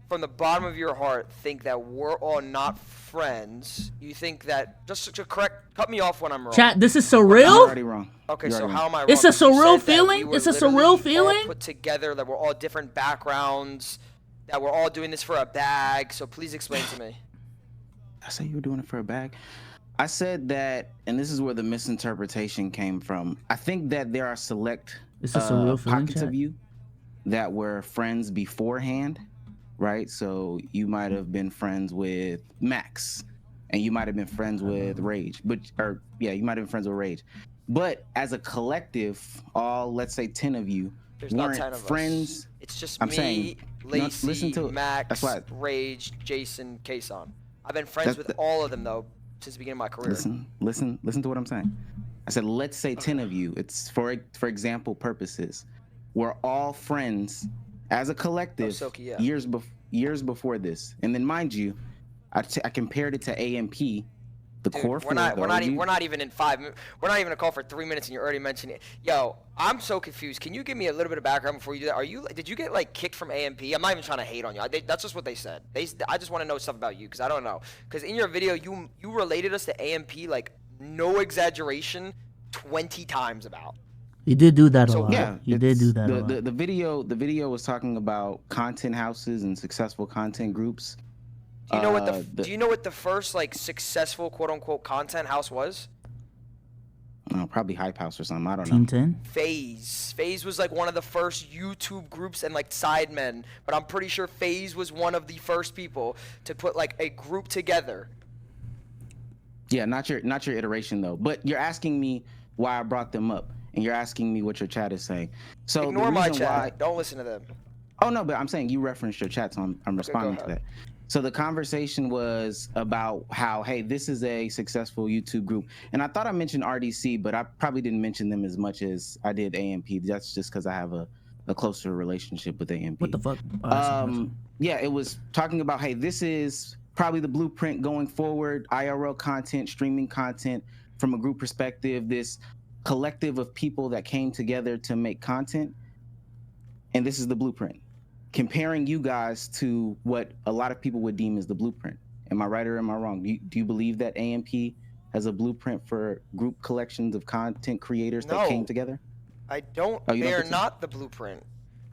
from the bottom of your heart, think that we're all not friends. You think that, just to cut me off when I'm wrong. Chat, this is surreal? You're already wrong. Okay, so already how wrong. am I wrong? It's a 'Cause you surreal said that feeling? we were It's a literally surreal all feeling? put together, that we're all different backgrounds, that we're all doing this for a bag. So please explain to me. I said you were doing it for a bag. I said that, and this is where the misinterpretation came from. I think that there are select It's a surreal feeling, pockets chat? of you that were friends beforehand, right? So you might have been friends with Max, and you might have been friends with Rage, you might have been friends with Rage. But as a collective, all, let's say 10 of you, There's not weren't 10 of friends. us. It's just I'm me, saying, Lacey, listen to, Max, that's why, Rage, Jason, Kason. I've been friends with all of them though since the beginning of my career. listen to what I'm saying. I said, let's say 10 of you. It's for example purposes. We're all friends as a collective Soki, yeah. years before this. And then mind you, I compared it to AMP, the Dude, core. we're not even in 5 minutes. We're not even a call for 3 minutes, and you're already mentioning it. Yo, I'm so confused. Can you give me a little bit of background before you do that? Did you get like kicked from AMP? I'm not even trying to hate on you. That's just what they said. I just want to know stuff about you because I don't know. Because in your video, you related us to AMP like no exaggeration, 20 times about. You did do that a lot. Yeah, you did do that a lot. The video was talking about content houses and successful content groups. Do you know what the first like successful quote unquote content house was? Probably Hype House or something. I don't Team know. 10? FaZe. FaZe was like one of the first YouTube groups and like sidemen, but I'm pretty sure FaZe was one of the first people to put like a group together. Yeah, not your iteration though. But you're asking me why I brought them up, and you're asking me what your chat is saying. So Ignore my chat. Why... Don't listen to them. Oh no, but I'm saying you referenced your chat, so I'm responding to that. So the conversation was about how, hey, this is a successful YouTube group. And I thought I mentioned RDC, but I probably didn't mention them as much as I did AMP. That's just because I have a closer relationship with AMP. What the fuck? Yeah, it was talking about, hey, this is probably the blueprint going forward, IRL content, streaming content from a group perspective, this collective of people that came together to make content. And this is the blueprint. Comparing you guys to what a lot of people would deem as the blueprint. Am I right or am I wrong? Do you believe that AMP has a blueprint for group collections of content creators that came together? I don't. They are not the blueprint.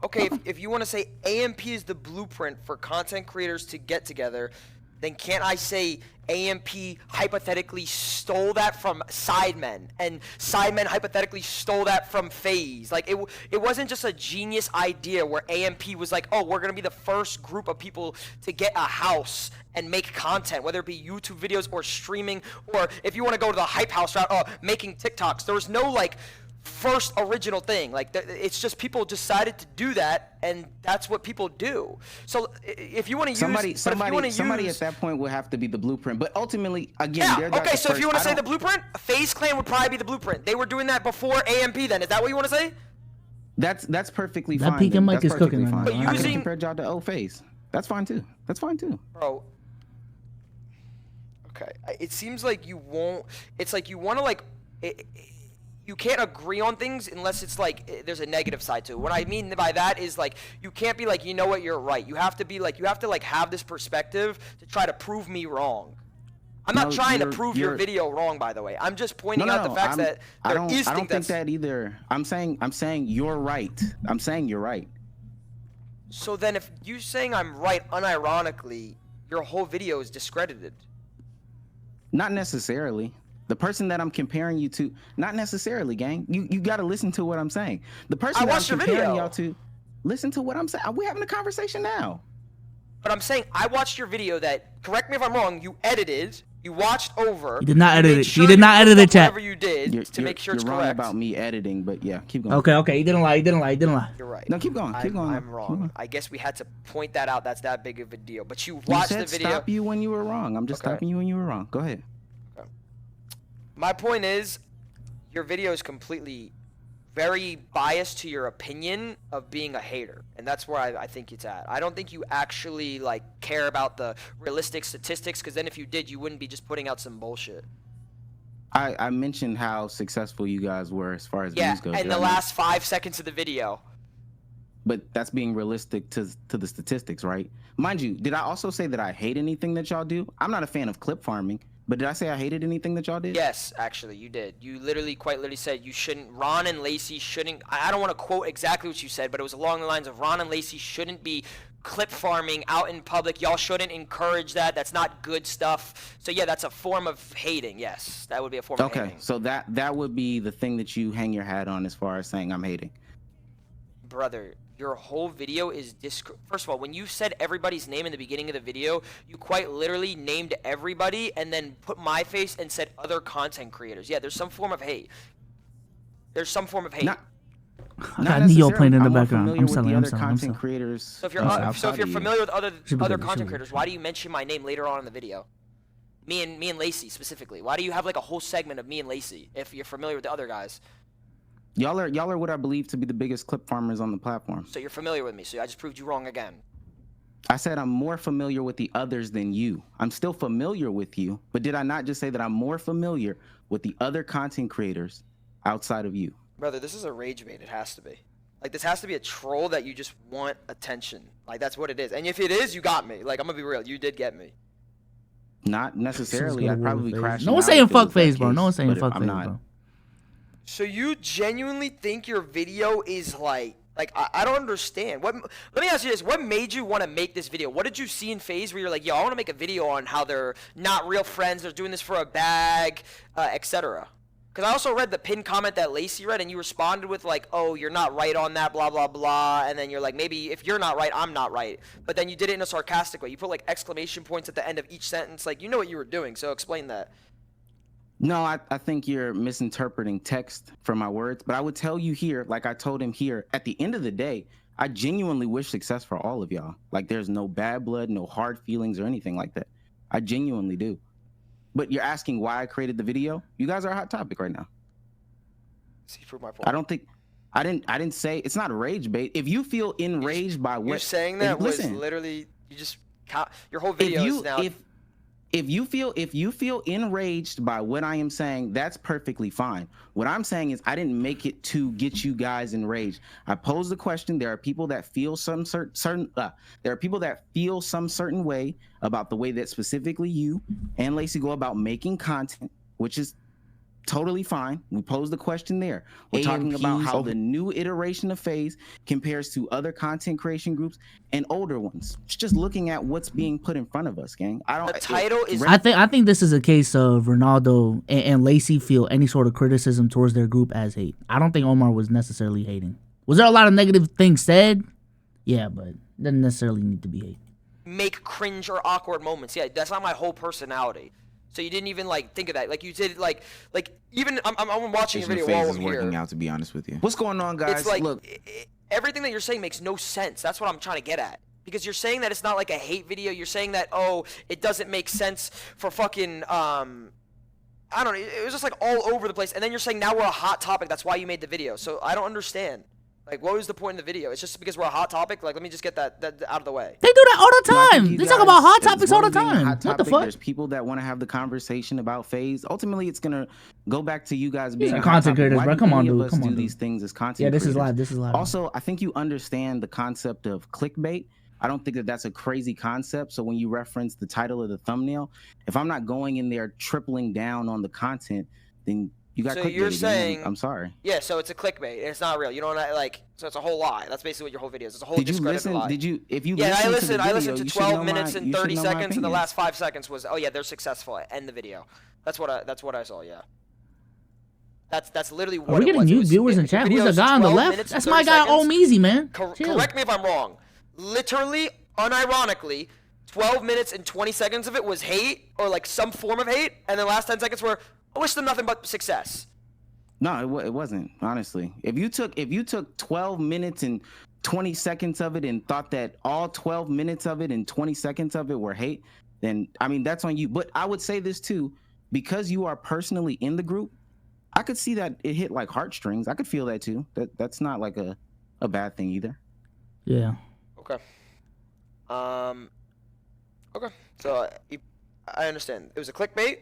Okay, if you want to say AMP is the blueprint for content creators to get together, then can't I say AMP hypothetically stole that from Sidemen, and Sidemen hypothetically stole that from FaZe? Like, it wasn't just a genius idea where AMP was like, oh, we're going to be the first group of people to get a house and make content, whether it be YouTube videos or streaming, or if you want to go to the Hype House route, making TikToks. There was no, like, first original thing. Like, it's just people decided to do that, and that's what people do. So if you want to use somebody at that point would have to be the blueprint, but ultimately, again, yeah, okay, so if you want to say the blueprint, FaZe Clan would probably be the blueprint. They were doing that before AMP then. Is that what you want to say? That's perfectly fine. That Pekin mic is cooking right now. But I can compare y'all to FaZe. That's fine too. That's fine too. Bro. Okay. It seems like you won't, it's like you want to like, you can't agree on things unless it's like there's a negative side to it. What I mean by that is like you can't be like, you know what, you're right. You have to be like, you have to like have this perspective to try to prove me wrong. I'm not trying to prove your video wrong, by the way. I'm just pointing out the fact that I don't think that either. I'm saying you're right. I'm saying you're right. So then if you saying I'm right unironically, your whole video is discredited. Not necessarily. The person that I'm comparing you to, not necessarily, gang. You got to listen to what I'm saying. The person that I'm comparing y'all to, listen to what I'm saying. We're having a conversation now. But I'm saying I watched your video that, correct me if I'm wrong, you edited, you watched over. You did not edit it. You did not edit the chat. Whatever you did to make sure it's correct. You're wrong about me editing, but yeah, keep going. Okay, you didn't lie. You're right. No, keep going. I'm wrong. I guess we had to point that out. That's that big of a deal. But you watched the video. Stop you when you were wrong. I'm just stopping you when you were wrong. Go ahead. My point is, your video is completely very biased to your opinion of being a hater, and that's where I think it's at. I don't think you actually like care about the realistic statistics, because then if you did, you wouldn't be just putting out some bullshit. I mentioned how successful you guys were as far as views go. Yeah, and the last 5 seconds of the video. but that's being realistic to the statistics, right? Mind you, did I also say that I hate anything that y'all do? I'm not a fan of clip farming, but did I say I hated anything that y'all did? Yes, actually, you did. You quite literally said you shouldn't. Ron and Lacey shouldn't. I don't want to quote exactly what you said, but it was along the lines of Ron and Lacey shouldn't be clip farming out in public. Y'all shouldn't encourage that. That's not good stuff. So yeah, that's a form of hating. Yes, that would be a form of hating. Okay, so that would be the thing that you hang your hat on as far as saying I'm hating. Brother, your whole video is first of all, when you said everybody's name in the beginning of the video, you quite literally named everybody and then put my face and said other content creators. Yeah, there's some form of hate. There's some form of hate. I got Neo playing in the background. I'm selling. Content creators. So if you're familiar with other content creators, why do you mention my name later on in the video? Me and Lacey specifically. Why do you have like a whole segment of me and Lacey if you're familiar with the other guys? Y'all are what I believe to be the biggest clip farmers on the platform. So you're familiar with me. So I just proved you wrong again. I said I'm more familiar with the others than you. I'm still familiar with you, but did I not just say that I'm more familiar with the other content creators outside of you? Brother, this is a rage bait. It has to be. Like, this has to be a troll that you just want attention. Like, that's what it is. And if it is, you got me. Like, I'm gonna be real. You did get me. Not necessarily. I'd probably crash. No one's saying fuck FaZe, bro. No one's saying fuck FaZe, bro. So you genuinely think your video is like I don't understand. Let me ask you this. What made you want to make this video? What did you see in FaZe where you're like, yo, I want to make a video on how they're not real friends, they're doing this for a bag, etc. Because I also read the pinned comment that Lacey read, and you responded with like, oh, you're not right on that, blah, blah, blah. And then you're like, maybe if you're not right, I'm not right. But then you did it in a sarcastic way. You put like exclamation points at the end of each sentence. Like, you know what you were doing, so explain that. No, I think you're misinterpreting text from my words, but I would tell you here, like I told him here, at the end of the day, I genuinely wish success for all of y'all. Like, there's no bad blood, no hard feelings or anything like that. I genuinely do. But you're asking why I created the video? You guys are a hot topic right now. See, prove my point. I don't think I didn't say it's not rage bait. If you feel enraged by what you're saying, that was literally your whole video is now. If you feel enraged by what I am saying, that's perfectly fine. What I'm saying is I didn't make it to get you guys enraged. I posed the question. There are people that feel some certain way about the way that specifically you and Lacey go about making content, which is totally fine. We posed the question there. We're talking about how the new iteration of FaZe compares to other content creation groups and older ones. It's just looking at what's being put in front of us, gang. The title is. I think this is a case of Ronaldo and Lacey feel any sort of criticism towards their group as hate. I don't think Omar was necessarily hating. Was there a lot of negative things said? Yeah, but doesn't necessarily need to be hate. Make cringe or awkward moments. Yeah, that's not my whole personality. So you didn't even like think of that. Like you did like even I'm watching your video while I'm here. Working out, to be honest with you. What's going on, guys? It's like, look, everything that you're saying makes no sense. That's what I'm trying to get at. Because you're saying that it's not like a hate video. You're saying that, oh, it doesn't make sense for fucking I don't know. It was just like all over the place. And then you're saying now we're a hot topic. That's why you made the video. So I don't understand. Like, what was the point in the video? It's just because we're a hot topic? Like, let me just get that out of the way. They do that all the time. They talk about hot topics all the time. What the fuck? There's people that want to have the conversation about FaZe. Ultimately, it's going to go back to you guys being content creators, bro. Come on, dude. Come on, do these things as content creators. Yeah, this is live. Also, I think you understand the concept of clickbait. I don't think that that's a crazy concept. So when you reference the title of the thumbnail, if I'm not going in there tripling down on the content, then you got. So you're saying, I'm sorry. Yeah, so it's a clickbait. It's not real. You don't like. So it's a whole lie. That's basically what your whole video is. It's a whole discredited lie. Did you? If you? Yeah, I listened to 12 minutes and 30 seconds, and the last 5 seconds was, oh yeah, they're successful. End the video. That's what I saw. Yeah. That's literally what. Are we getting new viewers in chat? Who's the guy on the left? That's my guy, Omeezy, man. Correct me if I'm wrong. Literally, unironically, 12 minutes and 20 seconds of it was hate or like some form of hate, and the last 10 seconds were, I wish them nothing but success. No, it wasn't, honestly. If you took 12 minutes and 20 seconds of it and thought that all 12 minutes of it and 20 seconds of it were hate, then I mean that's on you. But I would say this too, because you are personally in the group, I could see that it hit like heartstrings. I could feel that too. That's not like a bad thing either. Yeah. Okay. Okay. So I understand. It was a clickbait.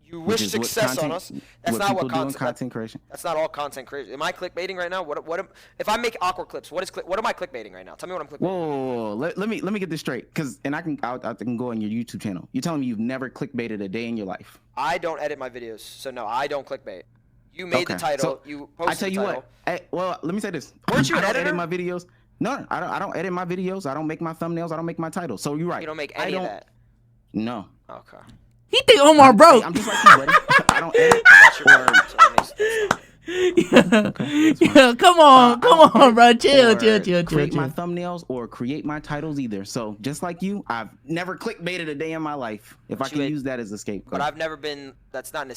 You wish success on us. That's not what content creation. That's not all content creation. Am I clickbaiting right now? If I make awkward clips? What am I clickbaiting right now? Tell me what I'm clickbaiting. Whoa. Let me get this straight, I can go on your YouTube channel. You're telling me you've never clickbaited a day in your life? I don't edit my videos, so no, I don't clickbait. You made the title. So You posted I tell you the title. what. Well, let me say this. Weren't you an I don't editor? edit my videos. No, I don't edit my videos. I don't make my thumbnails. I don't make my titles. So you're right. You don't make any of that. No. Okay. He think Omar broke. I'm just like you, buddy. I don't edit. Yeah, come on, bro. Chill. Create my thumbnails or create my titles either. So just like you, I've never clickbaited a day in my life. If I can use that as a scapegoat. But I've never been. That's not a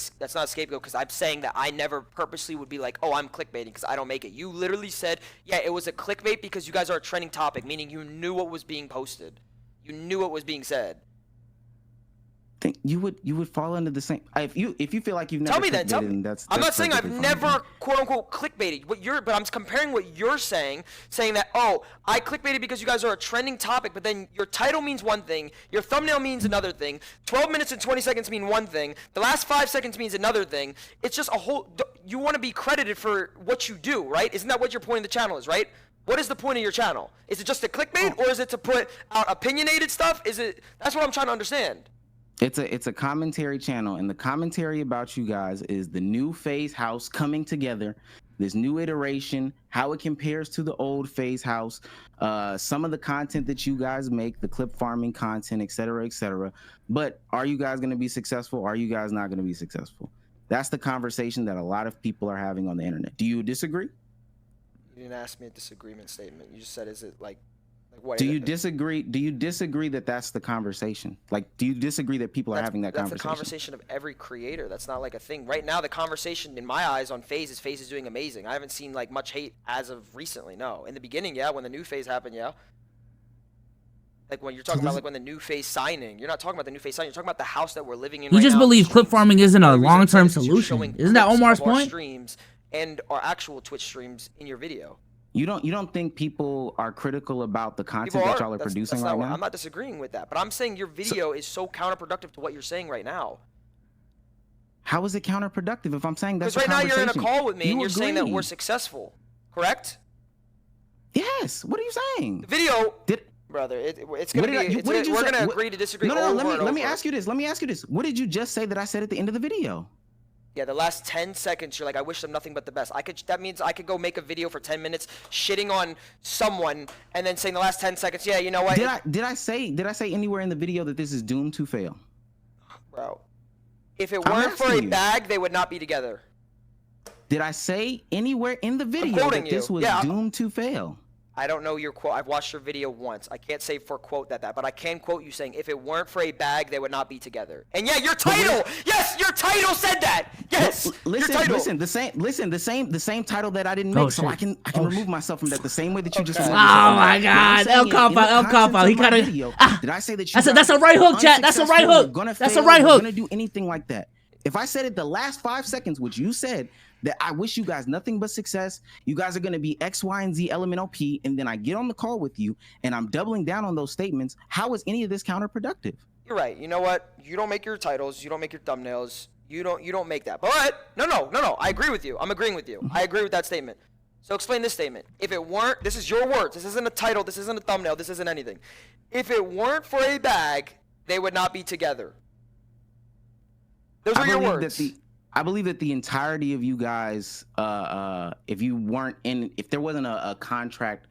scapegoat, because I'm saying that I never purposely would be like, oh, I'm clickbaiting because I don't make it. You literally said, yeah, it was a clickbait because you guys are a trending topic, meaning you knew what was being posted, you knew what was being said. Think you would fall into the same. If you feel like you've never Tell me then. Tell me. I'm not saying I've never quote unquote clickbaited. But I'm comparing what you're saying that, oh, I clickbaited because you guys are a trending topic, but then your title means one thing, your thumbnail means another thing, 12 minutes and 20 seconds mean one thing, the last 5 seconds means another thing. It's just a whole. You want to be credited for what you do, right? Isn't that what your point of the channel is, right? What is the point of your channel? Is it just a clickbait, or is it to put out opinionated stuff? That's what I'm trying to understand. It's a commentary channel, and the commentary about you guys is the new FaZe house coming together, this new iteration, how it compares to the old FaZe house, some of the content that you guys make, the clip farming content, et cetera, et cetera. But are you guys going to be successful? Are you guys not going to be successful? That's the conversation that a lot of people are having on the internet. Do you disagree? You didn't ask me a disagreement statement. You just said, is it like what? Do you disagree? Do you disagree that that's the conversation? Like, do you disagree that people are having that conversation? That's the conversation of every creator. That's not like a thing. Right now, the conversation in my eyes on FaZe is doing amazing. I haven't seen like much hate as of recently. No, in the beginning, yeah, when the new FaZe happened, yeah. Like when you're talking about like when the new FaZe signing, you're not talking about the new FaZe signing. You're talking about the house that we're living in. You just believe clip farming isn't a long-term solution. Isn't that Omar's point? Streams and our actual Twitch streams in your video. You don't think people are critical about the content that y'all are producing right now? I'm not disagreeing with that, but I'm saying your video is so counterproductive to what you're saying right now. How is it counterproductive if I'm saying that's the conversation? Because right now you're in a call with me and you're agree. saying that we're successful, correct? Yes. What are you saying? The video, brother, it's gonna be. We're gonna agree to disagree. No. Let me ask you this. What did you just say that I said at the end of the video? Yeah, the last 10 seconds, you're like, I wish them nothing but the best. That means I could go make a video for 10 minutes shitting on someone and then saying the last 10 seconds, yeah, you know what? Did I say anywhere in the video that this is doomed to fail? Bro, if it weren't for a bag, they would not be together. Did I say anywhere in the video that this was doomed to fail? I don't know your quote. I've watched your video once. I can't say for quote that, but I can quote you saying, if it weren't for a bag, they would not be together. And yeah, your title. Yes, your title said that. Yes. Listen, the same title that I didn't make, so I can remove myself from that the same way that you just said. Oh my God, El Capo. He kind of. Did I say that? That's a right hook, chat. That's a right hook. That's a right hook. Gonna do anything like that? If I said it the last 5 seconds, which you said, that I wish you guys nothing but success, you guys are going to be X, Y, and Z elemental P, and then I get on the call with you and I'm doubling down on those statements, how is any of this counterproductive? You're right. You know what? You don't make your titles, you don't make your thumbnails, you don't make that. But no, I agree with you. I'm agreeing with you. I agree with that statement. So explain this statement. If it weren't, this is your words, this isn't a title, this isn't a thumbnail, this isn't anything. If it weren't for a bag, they would not be together. Those are your words. I believe that the entirety of you guys, if there wasn't a contract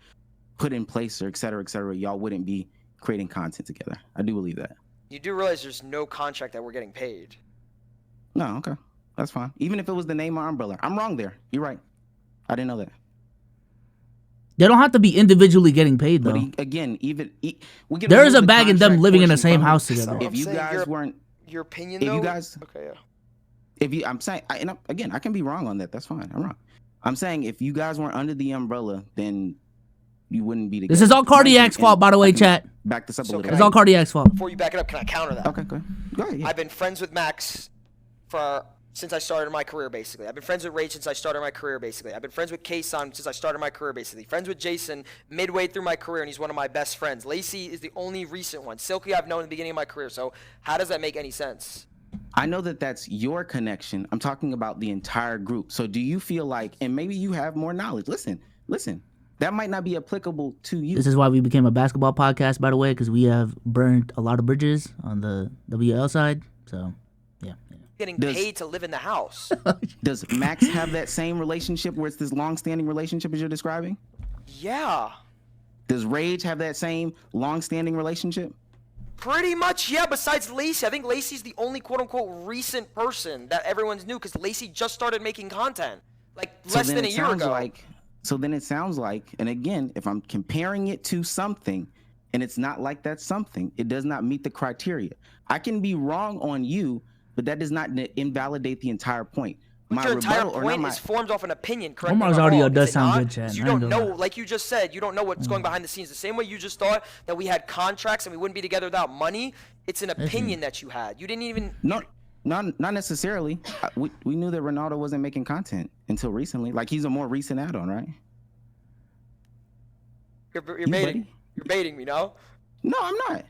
put in place or et cetera, y'all wouldn't be creating content together. I do believe that. You do realize there's no contract that we're getting paid. No, okay. That's fine. Even if it was the name or umbrella. I'm wrong there. You're right. I didn't know that. They don't have to be individually getting paid, though. But again, there is a bag in them living in the same house together. If you guys weren't... Your opinion, though? If you guys... Okay, yeah. I'm saying, again, I can be wrong on that. That's fine. I'm wrong. I'm saying if you guys weren't under the umbrella, then you wouldn't be together. This is all Cardiac's fault, by the way, chat. Back this up a little bit. It's all Cardiac's fault. Before you back it up, can I counter that? Okay, go ahead. Yeah. I've been friends with Max since I started my career, basically. I've been friends with Rage since I started my career, basically. I've been friends with K-San since I started my career, basically. Friends with Jason midway through my career, and he's one of my best friends. Lacey is the only recent one. Silky I've known in the beginning of my career, so how does that make any sense? I know that that's your connection. I'm talking about the entire group. So do you feel like, and maybe you have more knowledge. Listen, that might not be applicable to you. This is why we became a basketball podcast, by the way, because we have burned a lot of bridges on the WL side. So, yeah. Getting paid to live in the house. Does Max have that same relationship where it's this long-standing relationship as you're describing? Yeah. Does Rage have that same long-standing relationship? Pretty much, yeah, besides Lacey. I think Lacey's the only quote-unquote recent person that everyone's new, because Lacey just started making content, like, less than a year ago. So then it sounds like, and again, if I'm comparing it to something, and it's not like that something, it does not meet the criteria. I can be wrong on you, but that does not invalidate the entire point. But your entire point is formed off an opinion, correct? Omar's audio does sound good, Chad. You don't know, like you just said, you don't know what's going behind the scenes. The same way you just thought that we had contracts and we wouldn't be together without money, it's an opinion that you had. You didn't even... No, not necessarily. We knew that Ronaldo wasn't making content until recently. Like, he's a more recent add-on, right? You're baiting. You're baiting me, no? No, I'm not.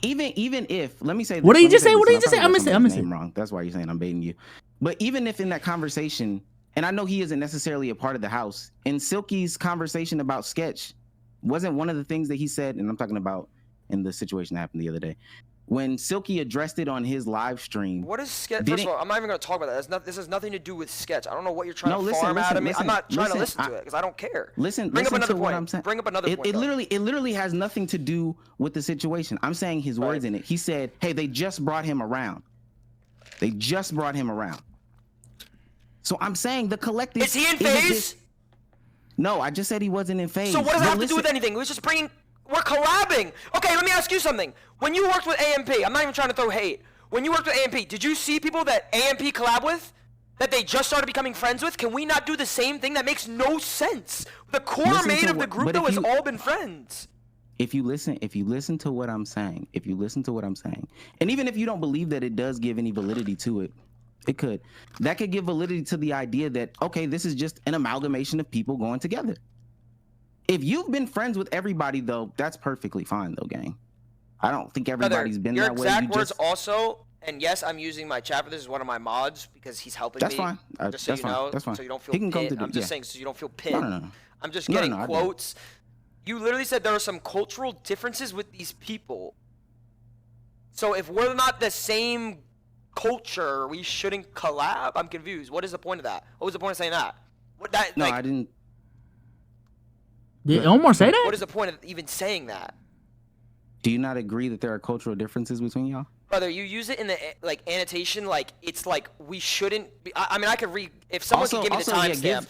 Even if, let me say this. What did you just say? What did you just say? I missed it. Wrong. That's why you're saying I'm baiting you. But even if in that conversation, and I know he isn't necessarily a part of the house, in Silky's conversation about Sketch, wasn't one of the things that he said, and I'm talking about in the situation that happened the other day, when Silky addressed it on his live stream. What is Sketch? First of all, I'm not even going to talk about that. This has nothing to do with Sketch. I don't know what you're trying to farm out of me. I'm not trying to listen to it because I don't care. Bring up another point. Bring up another point. It literally has nothing to do with the situation. I'm saying his words in it. He said, "Hey, they just brought him around. They just brought him around." So I'm saying the collective. Is he in FaZe? No, I just said he wasn't in FaZe. So what does that have to do with anything? It was just bringing. We're collabing. Okay, let me ask you something. When you worked with AMP, I'm not even trying to throw hate. When you worked with AMP, did you see people that AMP collab with that they just started becoming friends with? Can we not do the same thing? That makes no sense. The core mate of the group, though, has all been friends. If you listen to what I'm saying, and even if you don't believe that it does give any validity to it, that could give validity to the idea that, okay, this is just an amalgamation of people going together. If you've been friends with everybody, though, that's perfectly fine, though, gang. I don't think everybody's been that way. Your exact words also, and yes, I'm using my chat for this is one of my mods because he's helping me. That's fine. Just so you know, that's fine. So you don't feel pinned. I'm just saying so you don't feel pinned. No. I'm just getting quotes. You literally said there are some cultural differences with these people. So if we're not the same culture, we shouldn't collab? I'm confused. What is the point of that? What was the point of saying that? I didn't. Did Omar say that? What is the point of even saying that? Do you not agree that there are cultural differences between y'all? Brother, you use it in the annotation like it's like we shouldn't be. I mean, I could read if someone could give me the timestamp.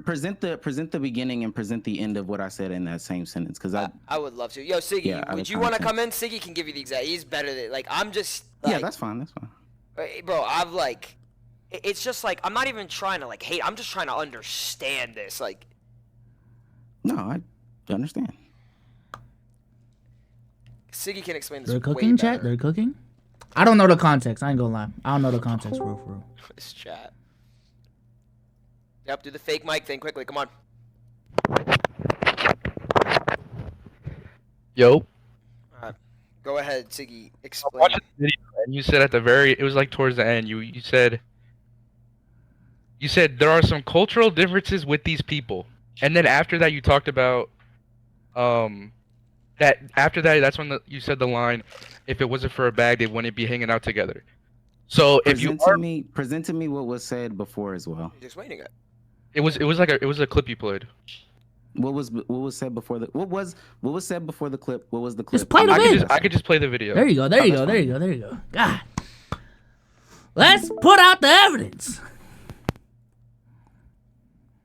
Present the beginning and present the end of what I said in that same sentence because I would love to. Yo, Siggy, would you want to come in? Siggy can give you the exact. He's better than I'm just. Yeah, that's fine. Bro, it's just like I'm not even trying to hate. I'm just trying to understand this. No, I understand. Siggy can explain this. They're cooking, chat. They're cooking. I don't know the context. I ain't gonna lie. I don't know the context for real. This chat. Yep, do the fake mic thing quickly. Come on. Yo. All right. Go ahead, Siggy. Explain. Watch the video, and you said at the very, it was like towards the end. You said there are some cultural differences with these people, and then after that you talked about that after that that's when you said the line, if it wasn't for a bag they wouldn't be hanging out together. So present to me what was said before as well. He's explaining it. It was a clip you played. What was said before the what was said before the clip? What was the clip? Just play the video. I could just play the video. There you go. God. Let's put out the evidence.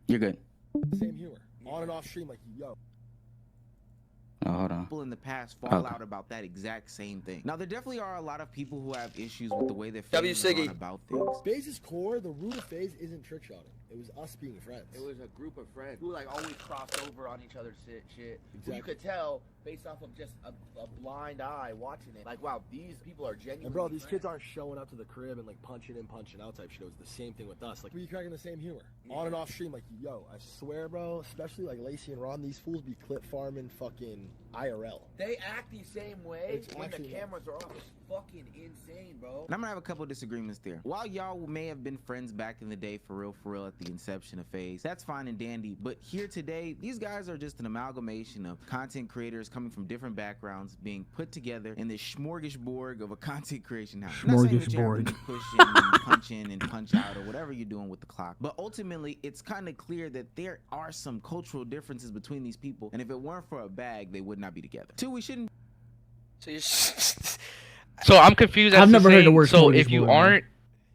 You're good. Same humor. On and off stream like yo. Oh, hold on. people in the past fall out about that exact same thing. Now, there definitely are a lot of people who have issues with the way that FaZe is going about things. FaZe's core, the root of FaZe isn't trick shotting. It was us being friends. It was a group of friends who like always crossed over on each other's shit. Exactly. You could tell based off of just a blind eye watching it. Like, wow, these people are genuine. And bro, these kids aren't showing up to the crib and like punching in, punching out type shit. It was the same thing with us. Like, we cracking the same humor. On and off stream, like, yo, I swear, bro, especially like Lacey and Ron, these fools be clip farming fucking IRL. They act the same way when the cameras are off. It's fucking insane, bro. And I'm gonna have a couple of disagreements there. While y'all may have been friends back in the day for real at the inception of FaZe, that's fine and dandy. But here today, these guys are just an amalgamation of content creators coming from different backgrounds being put together in this smorgasbord of a content creation house. Smorgasbord. Pushing and punch in and punch out or whatever you're doing with the clock. But ultimately, it's kind of clear that there are some cultural differences between these people. And if it weren't for a bag, they would not be together. Two, we shouldn't. So you're. So I'm confused. As I've never heard the saying, word so if smorgasbord, you man. aren't,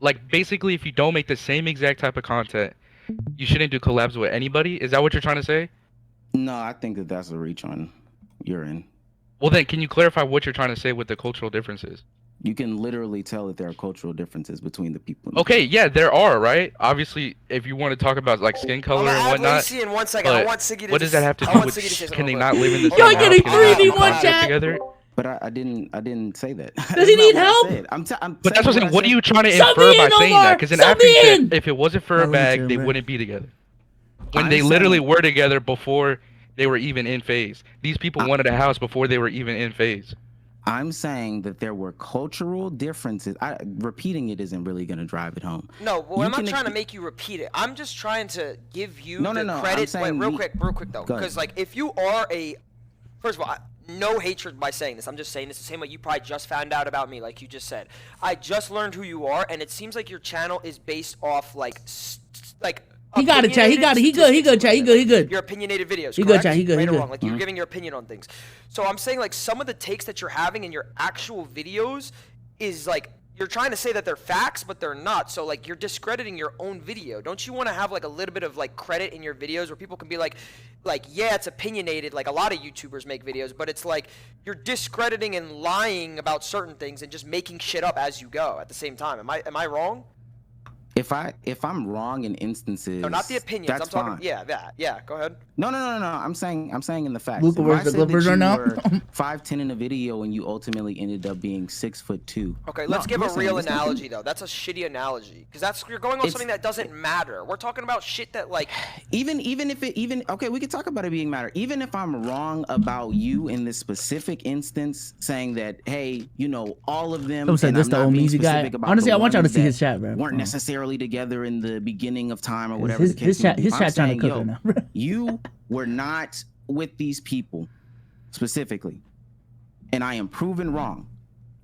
like, basically, if you don't make the same exact type of content, you shouldn't do collabs with anybody. Is that what you're trying to say? No, I think that that's a reach on your end. Well, then, can you clarify what you're trying to say with the cultural differences? You can literally tell that there are cultural differences between the people. Okay, yeah, there are, right? Obviously, if you want to talk about like skin color and whatnot. Lacey in 1 second. I want Siggy to What does that have to do with? Can they not live in the same Y'all house? getting Can they not 3v1 live chat? together? But I didn't say that. Does he need help? But that's what I'm saying. What are you trying to Sub infer me by in, saying Omar! that? Because then Sub after you me said in! if it wasn't for a I'll leave it bag, to they him, wouldn't be together. When I'm they saying- literally were together before they were even in FaZe. These people wanted a house before they were even in FaZe. I'm saying that there were cultural differences. Repeating it isn't really going to drive it home. No, well, You I'm not can- trying to make you repeat it. I'm just trying to give you No, the no, no, I'm credit. saying Wait, real we- quick though, Go ahead. because like if you are a, first of all, no hatred by saying this. I'm just saying this the same way you probably just found out about me, like you just said. I just learned who you are, and it seems like your channel is based off like He got it, chat. He got it. He good. He good, chat. He good. He good. Your opinionated videos. He good, correct? chat. He good. Right He or good. wrong. Like you're giving your opinion on things. So I'm saying like some of the takes that you're having in your actual videos is like you're trying to say that they're facts, but they're not. So like you're discrediting your own video. Don't you want to have like a little bit of like credit in your videos where people can be like yeah, it's opinionated. Like a lot of YouTubers make videos, but it's like you're discrediting and lying about certain things and just making shit up as you go at the same time. Am I wrong? If I'm wrong in instances, No, not the opinions. That's I'm talking. fine. Yeah, that. Yeah, go ahead. No. I'm saying in the facts. Luca If versus I the said that Clippers you right now? were 5'10" in a video and you ultimately ended up being 6'2". Okay, No, let's give listen, a real listen. analogy though. That's a shitty analogy because you're going on something that doesn't matter. We're talking about shit that like. Even if it okay, we could talk about it being matter. Even if I'm wrong about you in this specific instance, saying that hey, all of them. Someone said and this I'm the not old being music guy. specific about Honestly, the I want y'all to ones see his that chat, bro. weren't necessarily together in the beginning of time or whatever. the His case may be. chat I'm trying to saying, cook yo, right now. you were not with these people specifically, and I am proven wrong.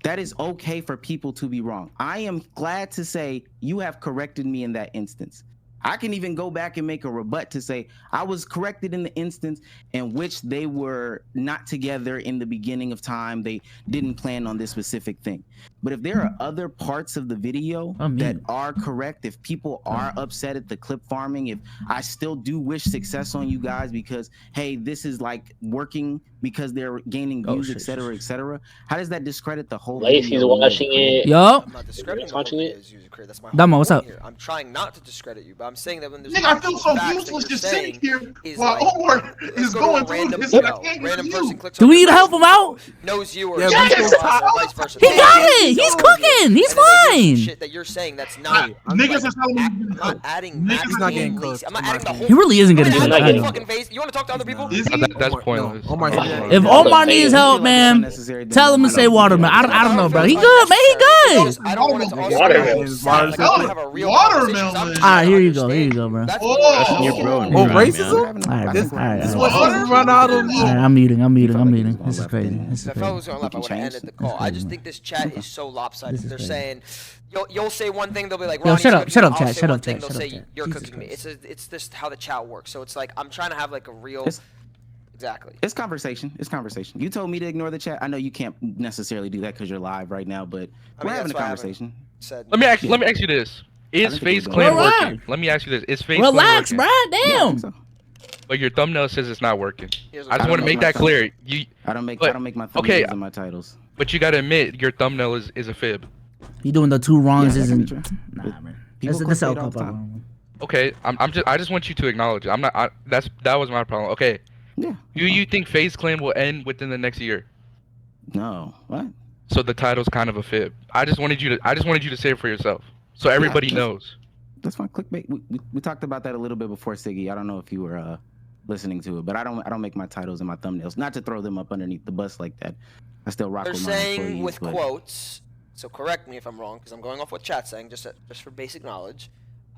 That is okay for people to be wrong. I am glad to say you have corrected me in that instance. I can even go back and make a rebut to say I was corrected in the instance in which they were not together in the beginning of time. They didn't plan on this specific thing. But if there are other parts of the video that are correct, if people are upset at the clip farming, if I still do wish success on you guys because, hey, this is like working because they're gaining views, et cetera, how does that discredit the whole Lacey's video? watching it. Yo. I'm not discrediting the whole Watching video it. as user creator. That's my Damo, whole what's point up? here. I'm trying not to discredit you, but I'm saying that when there's Nigga, I feel so facts that useless you're just saying sitting here is while like, Omar let's is go to a going through random, this. you and I know, can't random hear person you. clicks Do on we your need to help him out? knows you or Yeah, knows let's your go, process or Kyle. vice versa. He They got can't it. He's know you, cooking. He's and then they hear some fine. shit that you're saying that's not. Niggas is telling me I'm not adding Niggas Max is not being getting Lacey. I'm not adding the whole. He really isn't gonna I'm get not it. adding the I whole know. fucking phase. You want to talk to other people? Is he? That's pointless. Omar, If Omar needs help, man, tell him to say watermelon. I don't know, bro. He good, man. He good. I don't want it to also Watermelon. sound like I want to have a real Watermelon. conversation. I'm just All right, trying to here you go. understand Here you go, bro. That's Oh. You're growing. Oh, racism? All right, This all right, This all was right. run out of All right, I'm muting. This is crazy. This is If I was crazy. going left, I would have ended the call. I just think this chat is so lopsided. They're saying, you'll say one thing, they'll be like, Yo, Ronnie's shut up, cooking shut me. up, I'll chat, say shut one up, thing, chat, they'll shut up, say, chat. you're Jesus cooking me. Christ. It's just how the chat works. So it's like, I'm trying to have like a real, exactly. It's conversation. You told me to ignore the chat. I know you can't necessarily do that because you're live right now, but we're having a conversation. Let me ask you this: Is think FaZe we're Clan going. working? Let me ask you this: Is FaZe Clan Relax, working? bro. Yeah, I Damn. think so. But your thumbnail says it's not working. Here's I just what want to make that clear. I don't make my thumbnails okay, and my titles. But you gotta admit your thumbnail is a fib. You doing the two wrongs Yeah, that can be isn't. true. Nah, man. People That's clickbait how all the time. Okay, I just want you to acknowledge it. That was my problem. Okay. Yeah. Do you think FaZe Clan will end within the next year? No. What? So the title's kind of a fib. I just wanted you to say it for yourself, so everybody knows. That's fine. Clickbait. We talked about that a little bit before, Siggy. I don't know if you were listening to it, but I don't make my titles and my thumbnails. Not to throw them up underneath the bus like that. I still rock They're with my saying employees, with but quotes. So correct me if I'm wrong, because I'm going off what chat's saying, just for basic knowledge.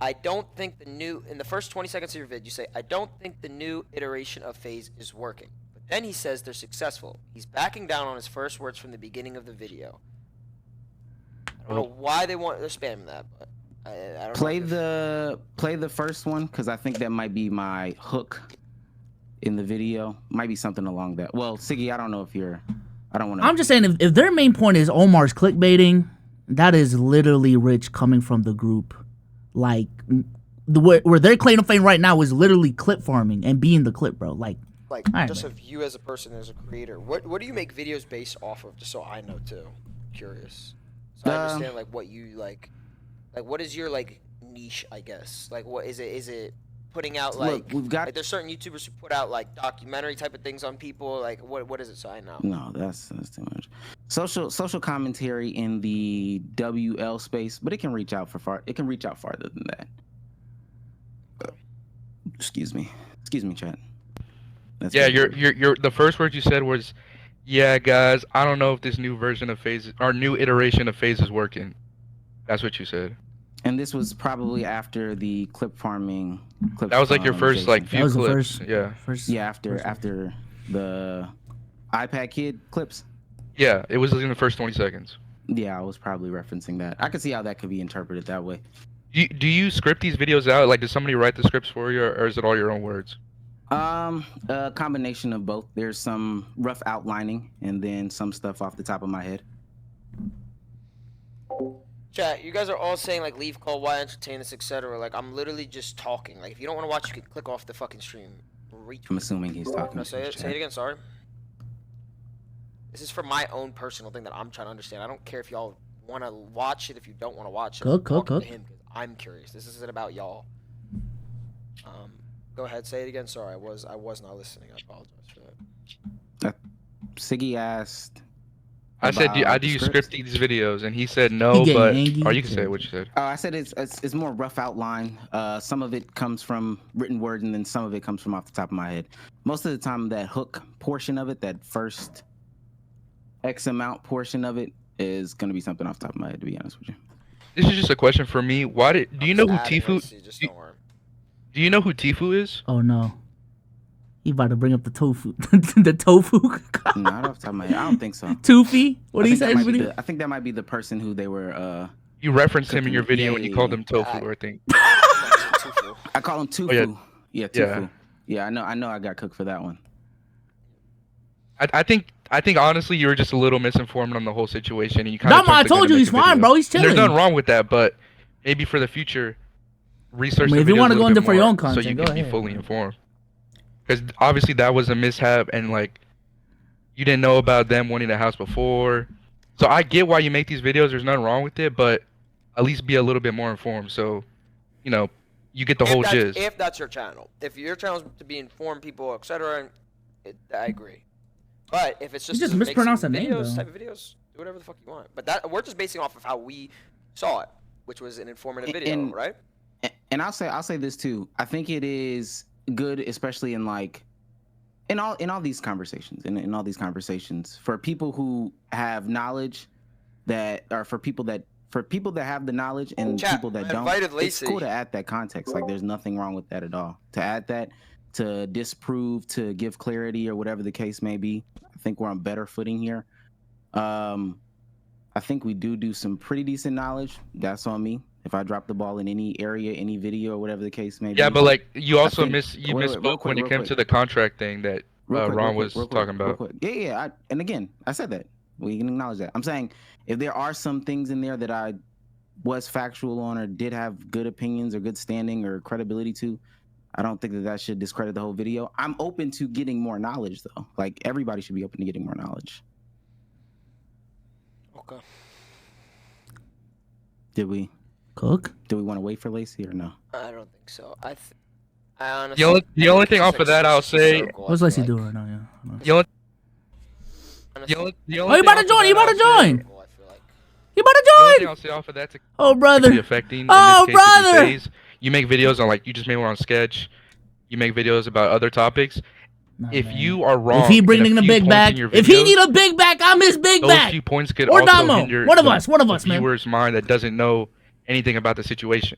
I don't think in the first 20 seconds of your vid, you say, I don't think the new iteration of FaZe is working. But then he says they're successful. He's backing down on his first words from the beginning of the video. I don't know why they're spamming that, but I don't know. Play the first one, because I think that might be my hook in the video. Might be something along that. Well, Siggy, I don't know if you're... I don't want to... I'm just saying, if their main point is Omar's clickbaiting, that is literally Rich coming from the group. Like, where their claim to fame right now is literally clip farming and being the clip, bro. Like right, just man. of you as a person, as a creator, what do you make videos based off of? Just so I know too. Curious. So I understand like what you like what is your like niche? I guess like what is it? Is it putting out like? Look, we've got. Like, there's certain YouTubers who put out like documentary type of things on people. Like what is it? So I know. No, that's too much. Social commentary in the WL space, but it can reach out far. It can reach out farther than that. Excuse me, chat. That's Yeah, your the first word you said was, yeah, guys. I don't know if this new version of FaZe, our new iteration of FaZe is working. That's what you said. And this was probably after the clip farming. That was like your first like few clips. Yeah, after the iPad Kid clips. Yeah, it was in the first 20 seconds. Yeah, I was probably referencing that. I could see how that could be interpreted that way. Do you script these videos out? Like, does somebody write the scripts for you, or is it all your own words? A combination of both. There's some rough outlining, and then some stuff off the top of my head. Chat, you guys are all saying like leave call, why entertain this, etc. Like I'm literally just talking. Like if you don't want to watch, you can click off the fucking stream. I'm assuming he's talking. No, say it again. Sorry. This is for my own personal thing that I'm trying to understand. I don't care if y'all want to watch it. If you don't want to watch it, cook. To him, 'cause I'm curious. This isn't about y'all. Go ahead, say it again. Sorry, I was not listening. I apologize for that. Siggy asked. I said, do you script these videos? And he said no, but or you can say what you said. I said it's more rough outline. Some of it comes from written word, and then some of it comes from off the top of my head. Most of the time, that hook portion of it, that first X amount portion of it, is gonna be something off the top of my head. To be honest with you. This is just a question for me. Do you know who Tifu? Do you know who Tifu is? Oh no. He about to bring up the tofu. The tofu? Not off the top of my head. I don't think so. Toofy? What did he say? I think that might be the person who they were. You referenced him in your video when you called him tofu, I think. I call him Tofu. Oh, yeah, Tofu. Yeah, I know. I got cooked for that one. I think honestly you were just a little misinformed on the whole situation, and you kind of. I told you he's fine, bro. He's chilling. There's nothing wrong with that, but maybe for the future, research. If you want to go into for your own content, so you go can ahead. be fully informed. Because obviously that was a mishap, and like you didn't know about them wanting the house before. So I get why you make these videos. There's nothing wrong with it, but at least be a little bit more informed. So, you know, you get the whole gist. If that's your channel, if your channel is to be informed people, etc., I agree. But if it's just you just mispronounced the name, videos, type of videos, do whatever the fuck you want. But that we're just basing off of how we saw it, which was an informative video, right? And I'll say this too. I think it is good, especially in like in all these conversations, in all these conversations, for people who have knowledge, that or for people that have the knowledge and people that don't. It's cool to add that context. Like there's nothing wrong with that at all. To add that, to disprove, to give clarity, or whatever the case may be. I think we're on better footing here. I think we do some pretty decent knowledge. That's on me. If I drop the ball in any area, any video, or whatever the case may be. Yeah, but like you also misspoke when it came to the contract thing that Ron was talking about. Yeah. And again, I said that. We can acknowledge that. I'm saying if there are some things in there that I was factual on or did have good opinions or good standing or credibility to, I don't think that should discredit the whole video. I'm open to getting more knowledge though. Like everybody should be open to getting more knowledge. Okay. Did we Cook? Do we want to wait for Lacey or no? I don't think so. I honestly. The only thing off of that I'll say. What's Lacey doing right now? Yeah. The only Oh, you about to join? You about to join? You about to The only join? thing I'll say off of that to Oh, brother. affecting. Oh, in this case, would be brother. FaZe. You make videos on you just made one on Sketch. You make videos about other topics. Nah, If man. you are wrong, If he in bringing a the few big points back, in your if he videos, need a big back, I'm his big those back. few points could Or also Damo. hinder One of the- us, one of the us, man. viewer's mind that doesn't know anything about the situation.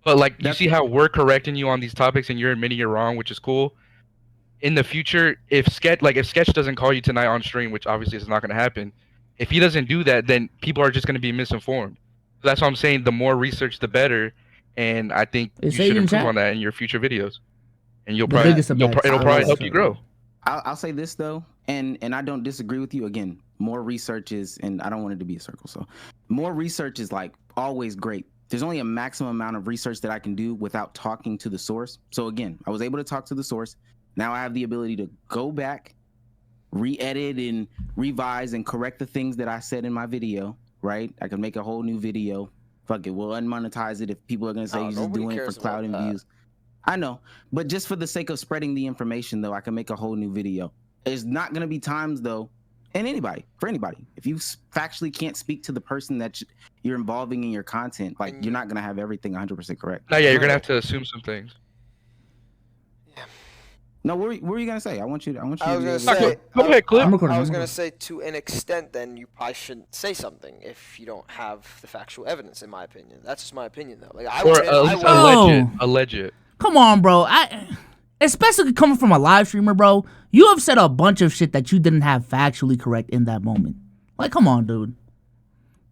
But you see how we're correcting you on these topics and you're admitting you're wrong, which is cool. In the future, if Sketch doesn't call you tonight on stream, which obviously is not going to happen, if he doesn't do that, then people are just going to be misinformed. So that's why I'm saying the more research, the better. And I think you should improve on that in your future videos. And it'll probably help you grow. I'll say this though, and I don't disagree with you. Again, more research is, and I don't want it to be a circle. So more research is always great. There's only a maximum amount of research that I can do without talking to the source. So again, I was able to talk to the source. Now I have the ability to go back, re-edit and revise and correct the things that I said in my video, right? I can make a whole new video. Fuck it, we'll unmonetize it if people are going to say you're just doing it for clout and views. I know, but just for the sake of spreading the information though, I can make a whole new video. There's not going to be times though, and for anybody, if you factually can't speak to the person that you're involving in your content, you're not going to have everything 100% correct. No, yeah, you're going to have to assume some things. No, what were you gonna say? I want you. I was gonna say. Go ahead, Clip. I was gonna say, to an extent, then you probably shouldn't say something if you don't have the factual evidence. In my opinion, that's just my opinion, though. Or alleged. Come on, bro. Especially coming from a live streamer, bro. You have said a bunch of shit that you didn't have factually correct in that moment. Come on, dude.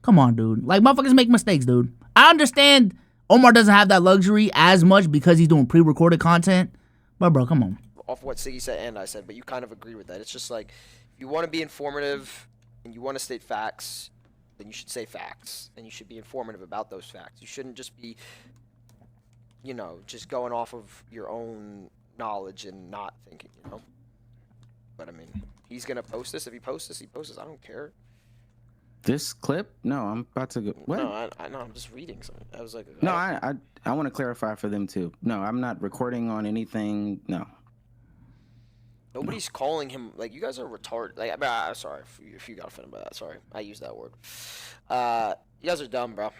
Come on, dude. Motherfuckers make mistakes, dude. I understand Omar doesn't have that luxury as much because he's doing pre-recorded content, but bro, come on. Off what Siggy said and I said, but you kind of agree with that. It's just if you want to be informative and you want to state facts, then you should say facts, and you should be informative about those facts. You shouldn't just be, just going off of your own knowledge and not thinking, But I mean, he's gonna post this. If he posts this, he posts this. I don't care. This clip? No, I'm about to go. What? No, I'm just reading something. I was like, no, I want to clarify for them too. No, I'm not recording on anything. No. Nobody's calling him, you guys are retarded. I'm sorry if you got offended by that. Sorry, I used that word. You guys are dumb, bro.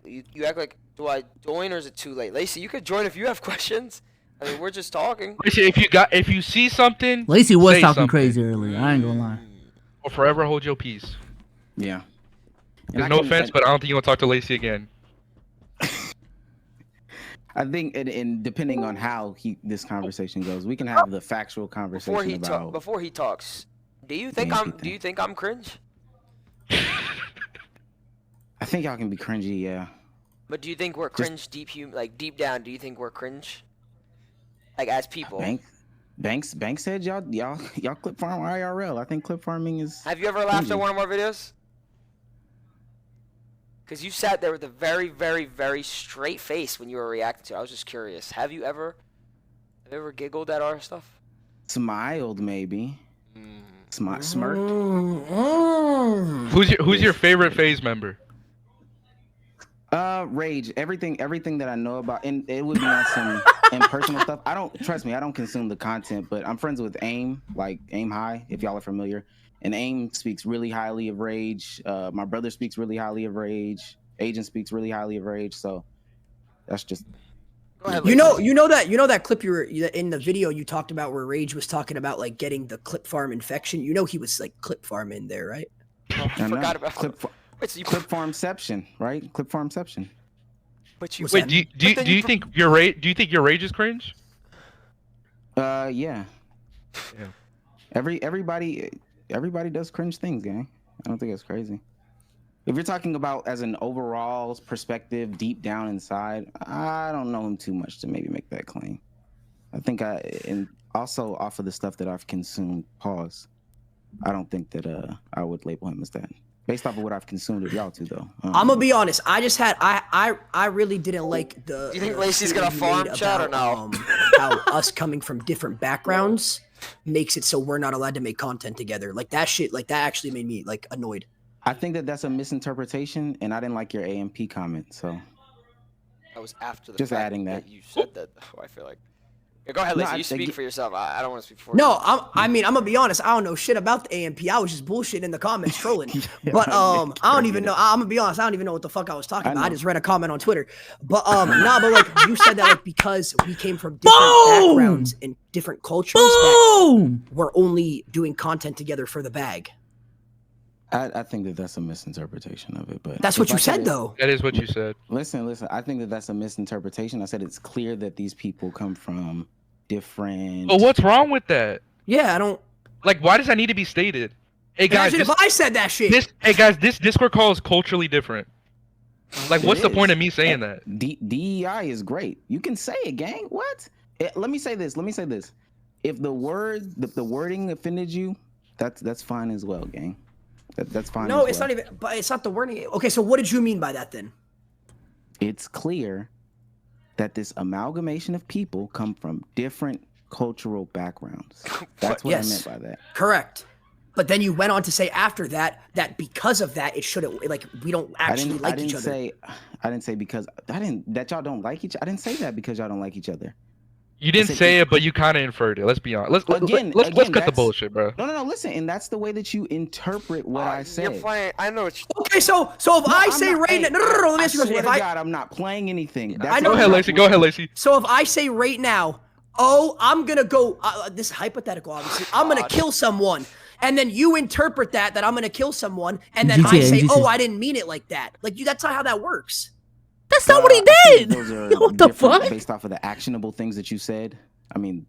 You act like, do I join or is it too late? Lacey, you could join if you have questions. I mean, we're just talking. Lacey, if you see something, Lacey was say talking something. crazy earlier. I ain't gonna lie. Or forever hold your peace. Yeah. There's no offense, but I don't think you want to talk to Lacey again. I think, and depending on how this conversation goes, we can have the factual conversation before he talks. Do you think I'm cringe? I think y'all can be cringy, yeah. But do you think we're cringe deep down? Do you think we're cringe? As people. Banks said y'all clip farm IRL. I think clip farming is. Have you ever laughed at one of our videos? Because you sat there with a very, very, very straight face when you were reacting to it. I was just curious. Have you ever giggled at our stuff? Smiled, maybe. Smirked. Who's your favorite FaZe member? Rage. Everything that I know about, and it would be on some impersonal stuff. I don't consume the content, but I'm friends with AIM, AIM High, if y'all are familiar. And AIM speaks really highly of Rage. My brother speaks really highly of Rage. Agent speaks really highly of Rage. So that's just. Go ahead, you know that clip you were in the video you talked about where Rage was talking about getting the clip farm infection. You he was clip farm in there, right? Oh, I forgot about clip farmception, right? Clip farmception. But you wait. Do you think your Rage is cringe? Yeah. Yeah. Everybody does cringe things, gang. I don't think it's crazy. If you're talking about as an overall perspective, deep down inside, I don't know him too much to maybe make that claim. I think and also off of the stuff that I've consumed, I don't think that I would label him as that. Based off of what I've consumed of y'all two, though. I'm gonna be honest. I just had I really didn't like the. Do you think the Lacey's gonna statement you farm made chat or about, no? How us coming from different backgrounds makes it so we're not allowed to make content together. Like that shit. Like that actually made me like annoyed. I think that that's a misinterpretation, and I didn't like your AMP comment. So That was after the Just fact adding that. you said that. Though, I feel like. Yeah, go ahead, No, Lacey. I- You speak I- for yourself. I don't want to speak for No, you. I mean, I'm gonna be honest. I don't know shit about the AMP. I was just bullshitting in the comments, trolling. But I don't even know. I'm gonna be honest. I don't even know what the fuck I was talking about. I just read a comment on Twitter. But nah, but like you said that like because we came from different backgrounds and different cultures, that Boom! we're only doing content together for the bag. I think that that's a misinterpretation of it. But That's if what you I said, it- though. That is what you said. Listen. I think that that's a misinterpretation. I said it's clear that these people come from different. But what's wrong with that? Yeah, I don't. Like, why does that need to be stated? Hey guys, Imagine if I said that shit. this Discord call is culturally different. Like, what's the point of me saying that? DEI is great. You can say it, gang. What? Let me say this. If the wording offended you, that's fine as well, gang. That's fine. No, as it's well. not even. But it's not the wording. Okay, so what did you mean by that then? It's clear that this amalgamation of people come from different cultural backgrounds. That's what Yes. I meant by that. Correct. But then you went on to say after that because of that it shouldn't like we don't actually like each other. I didn't say because that y'all don't like each. I didn't say that because y'all don't like each other. You didn't say it, but you kind of inferred it. Let's be honest. Let's cut the that's- bullshit, bro. No. Listen, and that's the way that you interpret what I said. You're playing. I know what. Okay, so if I say right now, no, let me ask you a question. Swear If to I God, I'm not playing anything. I know- Go ahead, Lacey. Go ahead, Lacey. so if I say right now, oh, I'm gonna go. This is hypothetical, obviously. I'm gonna kill someone, and then you interpret that I'm gonna kill someone, and then I GTA, say, GTA. oh, I didn't mean it like that. Like you, that's not how that works. That's not what he I think did. Those are What the different fuck? Based off of the actionable things that you said. I mean,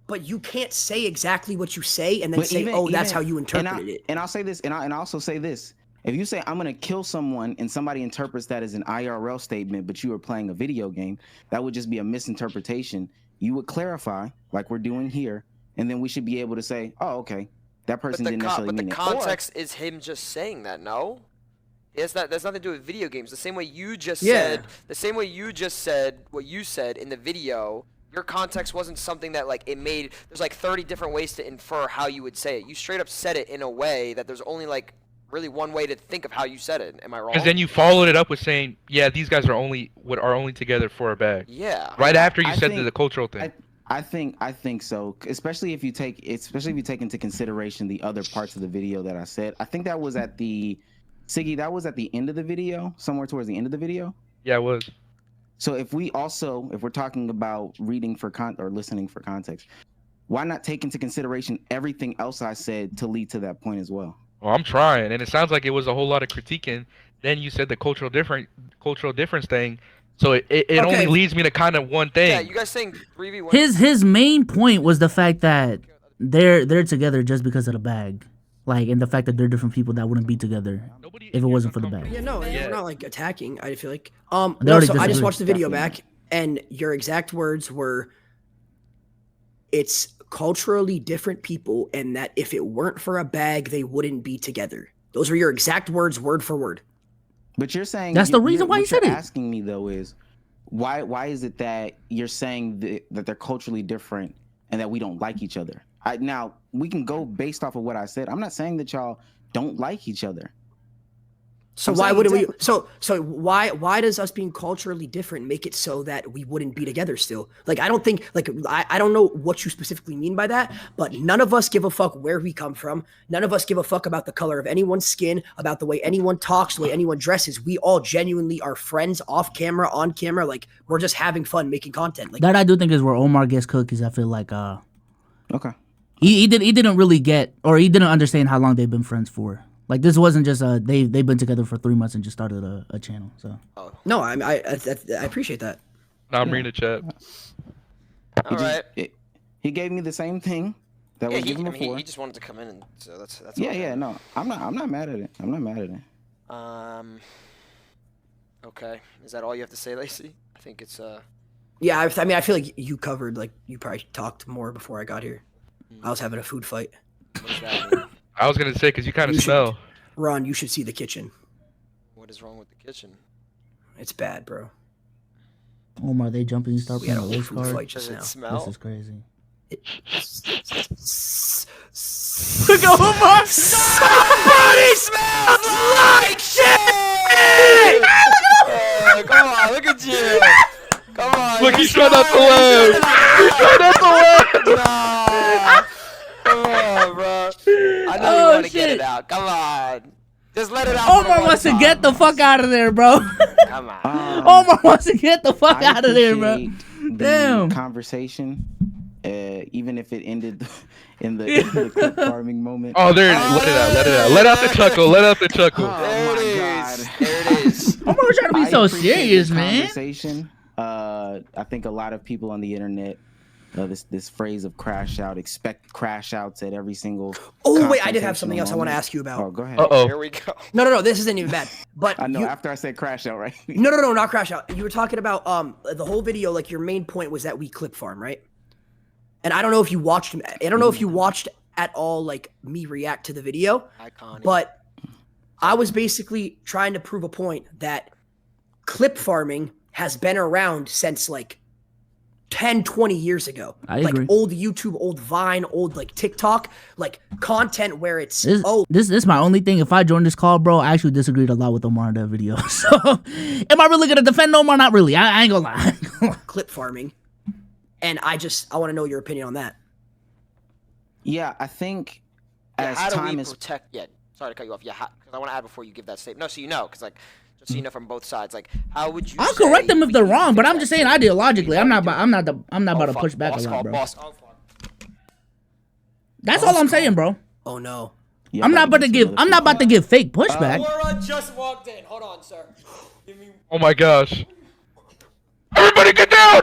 But you can't say exactly what you say and then but say, even- oh, that's even- how you interpreted it. And I'll say this, and I also say this: if you say I'm gonna kill someone, and somebody interprets that as an IRL statement, but you are playing a video game, that would just be a misinterpretation. You would clarify, like we're doing here, and then we should be able to say, oh, okay, that person didn't necessarily mean the it. context is him just saying that. No. That's nothing to do with video games. The same way you just Yeah. said. The same way you just said what you said in the video. Your context wasn't something that like it made. There's like 30 different ways to infer how you would say it. You straight up said it in a way that there's only like really one way to think of how you said it. Am I wrong? Because then you followed it up with saying, "Yeah, these guys are only together for a bag." Yeah. Right after you I said think- the cultural thing. I think so, especially if you take into consideration the other parts of the video that I said. I think that was at the Siggy. That was at the end of the video, somewhere towards the end of the video. Yeah, it was. So if we're talking about reading for or listening for context, why not take into consideration everything else I said to lead to that point as well? Well, I'm trying, and it sounds like it was a whole lot of critiquing. Then you said the cultural difference thing, so it only leads me to kind of one thing. Yeah, you guys saying 3v1. His main point was the fact that they're together just because of the bag, like, and the fact that they're different people that wouldn't be together if it wasn't for the bag. Yeah, no, Yeah. we're not like attacking. I feel like They no, already so I just disagree. watched the video Definitely. back, and your exact words were, "It's culturally different people, and that if it weren't for a bag, they wouldn't be together." Those were your exact words, word for word. But you're saying That's the reason why what you said you're it. asking me though is why is it that you're saying that they're culturally different and that we don't like each other? Now we can go based off of what I said. I'm not saying that y'all don't like each other. So I'm why saying wouldn't exactly- we? So why does us being culturally different make it so that we wouldn't be together still? Like I don't think I don't know what you specifically mean by that, but none of us give a fuck where we come from. None of us give a fuck about the color of anyone's skin, about the way anyone talks, the way anyone dresses. We all genuinely are friends off camera, on camera. Like we're just having fun making content. Like That I do think is where Omar gets cooked. Is I feel like Okay. he didn't really get, or he didn't understand how long they've been friends for. Like this wasn't just they've been together for 3 months and just started a channel. So no, I appreciate that. Now I'm reading the chat. All right. He gave me the same thing that Yeah, was given before. he just wanted to come in, and so that's. Yeah. No, I'm not mad at it. I'm not mad at it. Okay. Is that all you have to say, Lacey? I think it's Yeah, I mean, I feel like you covered. Like you probably talked more before I got here. I was having a food fight. What does that mean? I was gonna say because you kind of You should- smell. Ron, you should see the kitchen. What is wrong with the kitchen? It's bad, bro. Omar, they jumping. You start We had playing a a whole race food card. fight just Does it now. smell? This is crazy. Look at Omar! Somebody smells like shit! Come on, look at you. Come on. Look, you he's trying not to smell laugh. it. He's trying not to laugh. Nah. Come on, bro. I know you want to get it out. Come on. Just let it out. for Omar one wants to time. get the fuck out of there, bro. Come on. Omar wants to get the fuck I out of there, bro. appreciate the Damn. conversation, even if it ended in the clip farming moment. Oh, there it is. Let it out. Let it out. Let out the chuckle. Let out the chuckle. There my it God. is. There it is. Omar was trying to be I so appreciate serious, the man. Conversation. I think a lot of people on the internet, this phrase of crash out, expect crash outs at every single. Oh wait, I did have something else I want to confrontational ask you about. moment. Oh, go ahead. Uh-oh. Here we go. No, this isn't even bad. But I know. you, After I said crash out, right? no, not crash out. You were talking about the whole video. Like your main point was that we clip farm, right? And I don't know if you watched. I don't know if you watched at all, like me react to the video. Iconic. But I was basically trying to prove a point that clip farming has been around since like 10, 20 years ago. I like agree. old YouTube, old Vine, old like TikTok, like content where it's This is my only thing. If I joined this call, bro, I actually disagreed a lot with Omar in that video. So, am I really gonna defend Omar? Not really. I ain't gonna lie. clip farming. And I want to know your opinion on that. Yeah, I think Yeah, as how do time we is protect? Yeah, sorry to cut you off. Yeah, because I want to add before you give that statement. No, so you know, because like, just so you know from both sides, like, how would you? I'll say correct them if we they're can wrong, but fix I'm that just saying shit? ideologically. I'm not about to fuck, push back a boss lot, call, bro. boss. Oh, fuck. That's all I'm saying, bro. Oh no. Yeah, I'm not about to give fake pushback. Laura just walked in. Hold on, sir. Give me. Oh my gosh. Everybody get down!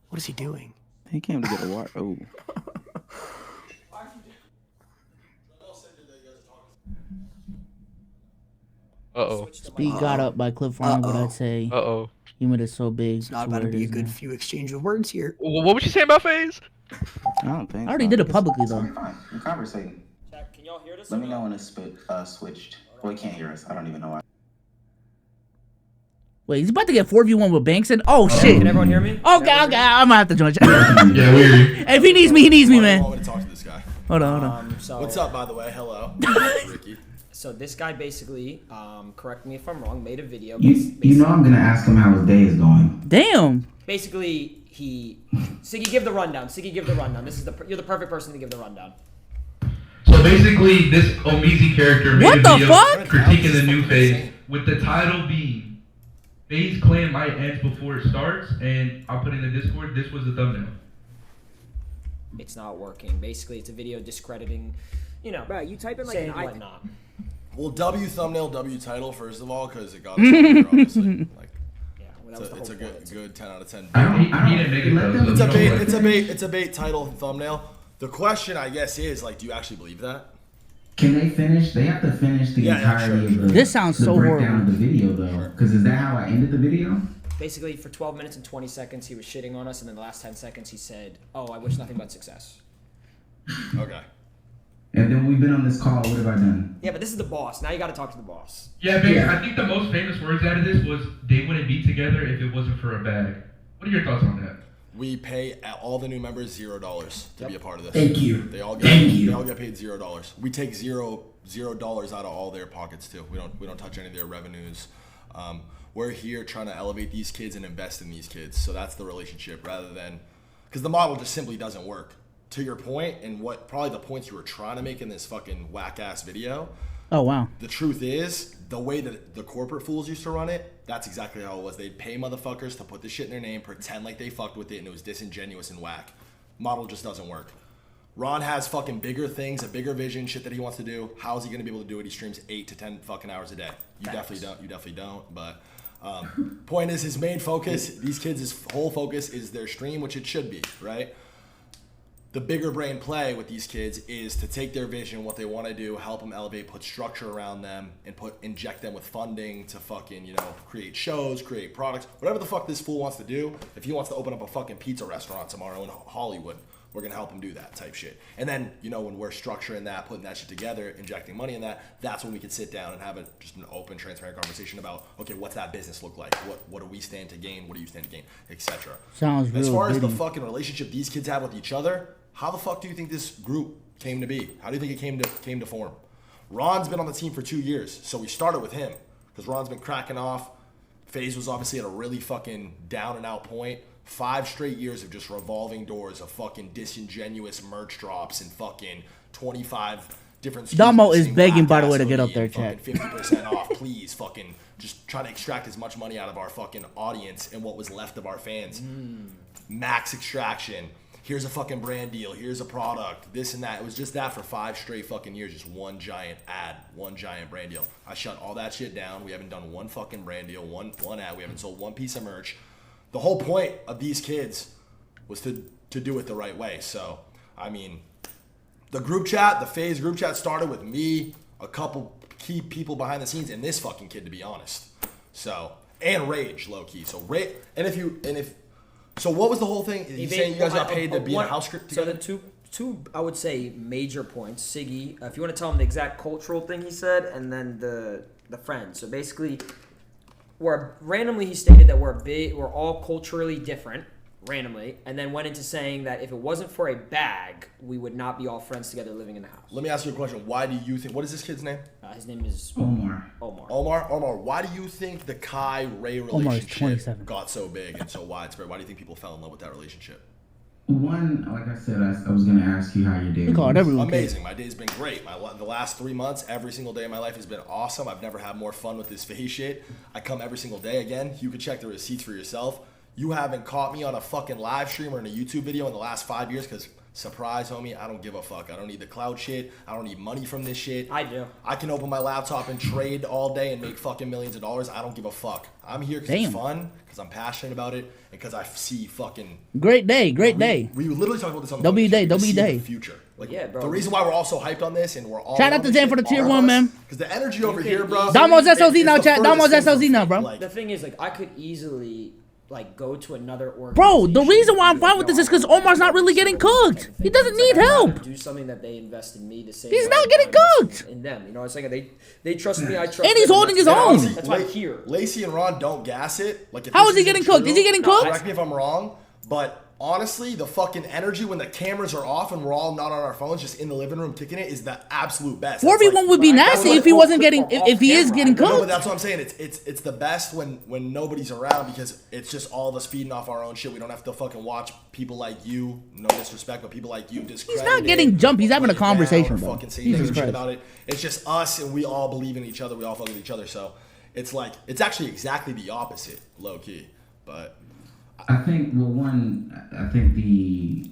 What is he doing? He came to get a water. Oh, Uh-oh. Speed got up by Cliff Farm, what I'd say. Uh-oh. Humor is so big. It's not about to be a good few exchange of words here. What was you saying about FaZe? I don't think. I already so. did it publicly, It's though. fine. We're conversating. Chat, can y'all hear this? Let me know when it's switched. Well, he can't hear us. I don't even know why. Wait, he's about to get 4v1 with Banks and oh shit. Can everyone hear me? Okay, I'm gonna have to join. Yeah, we hear you. If he needs me, I man. want me to talk to this guy. Hold on. So, What's up, by the way? Hello, Ricky. So this guy basically, correct me if I'm wrong, made a video. You know I'm gonna ask him how his day is going. Damn. Basically, Siggy, give the rundown. Siggy, give the rundown. You're the perfect person to give the rundown. So basically, this Omizi character made What a the video fuck? critiquing the new FaZe, with the title being FaZe Clan might end before it starts, and I'll put in the Discord, this was the thumbnail. It's not working. Basically, it's a video discrediting, Bro, you type in like saying an whatnot. Well, W thumbnail, W title first of all, because it got us over, obviously. Like, Yeah, well, that was the it's whole a point. good 10 out of 10. He didn't make it though. It's a so bait. you know, It's a bait title and thumbnail. The question, I guess, is like, do you actually believe that? Can they finish? They have to finish the Yeah, entirety sure. of the, This sounds the so breakdown horrible. of the video though. Because is that how I ended the video? Basically, for 12 minutes and 20 seconds, he was shitting on us, and then the last 10 seconds, he said, "Oh, I wish nothing but success." Okay. And then we've been on this call. What have I done? Yeah, but this is the boss. Now you got to talk to the boss. Yeah, I think the most famous words out of this was they wouldn't be together if it wasn't for a bag. What are your thoughts on that? We pay all the new members $0 to be a part of this. Thank you. They all Thank get you. they all get paid $0. We take $0 out of all their pockets too. We don't touch any of their revenues. We're here trying to elevate these kids and invest in these kids. So that's the relationship, rather than because the model just simply doesn't work. To your point, and what probably the points you were trying to make in this fucking whack ass video. Oh wow. The truth is, the way that the corporate fools used to run it, that's exactly how it was. They'd pay motherfuckers to put this shit in their name, pretend like they fucked with it, and it was disingenuous and whack. Model just doesn't work. Ron has fucking bigger things, a bigger vision, shit that he wants to do. How is he gonna be able to do it? He streams 8 to 10 fucking hours a day. You definitely don't. You definitely don't. But point is, his main focus, these kids' whole focus is their stream, which it should be, right? The bigger brain play with these kids is to take their vision, what they want to do, help them elevate, put structure around them, and inject them with funding to fucking, create shows, create products, whatever the fuck this fool wants to do. If he wants to open up a fucking pizza restaurant tomorrow in Hollywood, we're gonna help them do that type shit. And then, you know, when we're structuring that, putting that shit together, injecting money in that, that's when we can sit down and have just an open, transparent conversation about, okay, what's that business look like? What do we stand to gain? What do you stand to gain? Etc. Sounds real. As far as the bitty. fucking relationship these kids have with each other, how the fuck do you think this group came to be? How do you think it came to form? Ron's been on the team for 2 years, so we started with him because Ron's been cracking off. FaZe was obviously at a really fucking down and out point. 5 straight years of just revolving doors of fucking disingenuous merch drops and fucking 25 different SKUs. Damo is Same begging, by the black way, to ass get up hoodie there, and chat. fucking 50% off, please. Fucking just trying to extract as much money out of our fucking audience and what was left of our fans. Max extraction. Here's a fucking brand deal. Here's a product. This and that. It was just that for 5 straight fucking years. Just one giant ad, one giant brand deal. I shut all that shit down. We haven't done one fucking brand deal, one ad. We haven't sold one piece of merch. The whole point of these kids was to do it the right way. So, I mean, the group chat, the FaZe group chat started with me, a couple key people behind the scenes, and this fucking kid, to be honest. So, and Rage, low key. So, so what was the whole thing? He's saying you guys got paid to be in a house group together? So the two, I would say, major points. Siggy, if you want to tell him the exact cultural thing he said, and then the friends. So basically, randomly he stated that we're all culturally different, randomly, and then went into saying that if it wasn't for a bag, we would not be all friends together living in the house. Let me ask you a question. Why do you think, what is this kid's name? His name is Omar. Omar, why do you think the Kai-Ray relationship 27. got so big and so widespread? Why do you think people fell in love with that relationship? One, like I said, I was going to ask you how your day We call it was. everyone. Amazing. My day's been great. The last 3 months, every single day of my life has been awesome. I've never had more fun with this FaZe shit. I come every single day. Again, you can check the receipts for yourself. You haven't caught me on a fucking live stream or in a YouTube video in the last 5 years because, surprise, homie, I don't give a fuck. I don't need the cloud shit. I don't need money from this shit. I do. I can open my laptop and trade all day and make fucking millions of dollars. I don't give a fuck. I'm here because it's fun, because I'm passionate about it, and because I see fucking... Great day. We literally talked about this on the W podcast. day, We W see day. the future. Like, Yeah, bro. The reason why we're all so hyped on this and we're all... Shout out to Zan for the tier 1, man. Because the energy over here, bro... Damo's SOZ is now, the chat. furthest Damo's thing from SOZ now, fake, bro. like- The thing is, like, I could easily go to another organization. Bro, the reason why I'm fine with this is because Omar's not really getting cooked. He doesn't need help. Do something that they invest in me to say He's not getting cooked. in them. You know what I'm saying? They trust me. I trust. And he's them. holding his That's- own. That's why I'm here. Lacey and Ron don't gas it. Like, if How this is he isn't getting cooked? true, Is he getting cooked? Correct me if I'm wrong, but honestly, the fucking energy when the cameras are off and we're all not on our phones, just in the living room kicking it, is the absolute best. 4v1 would be nasty if he wasn't getting, if he is getting No, but cooked. that's what I'm saying. It's the best when nobody's around because it's just all of us feeding off our own shit. We don't have to fucking watch people like you, no disrespect, but people like you discredit. He's not getting jumped. He's having a conversation, bro. Fucking say Jesus negative shit Christ. about it. It's just us and we all believe in each other. We all fuck with each other. So it's like, it's actually exactly the opposite, low key. But I think, well, one, I think the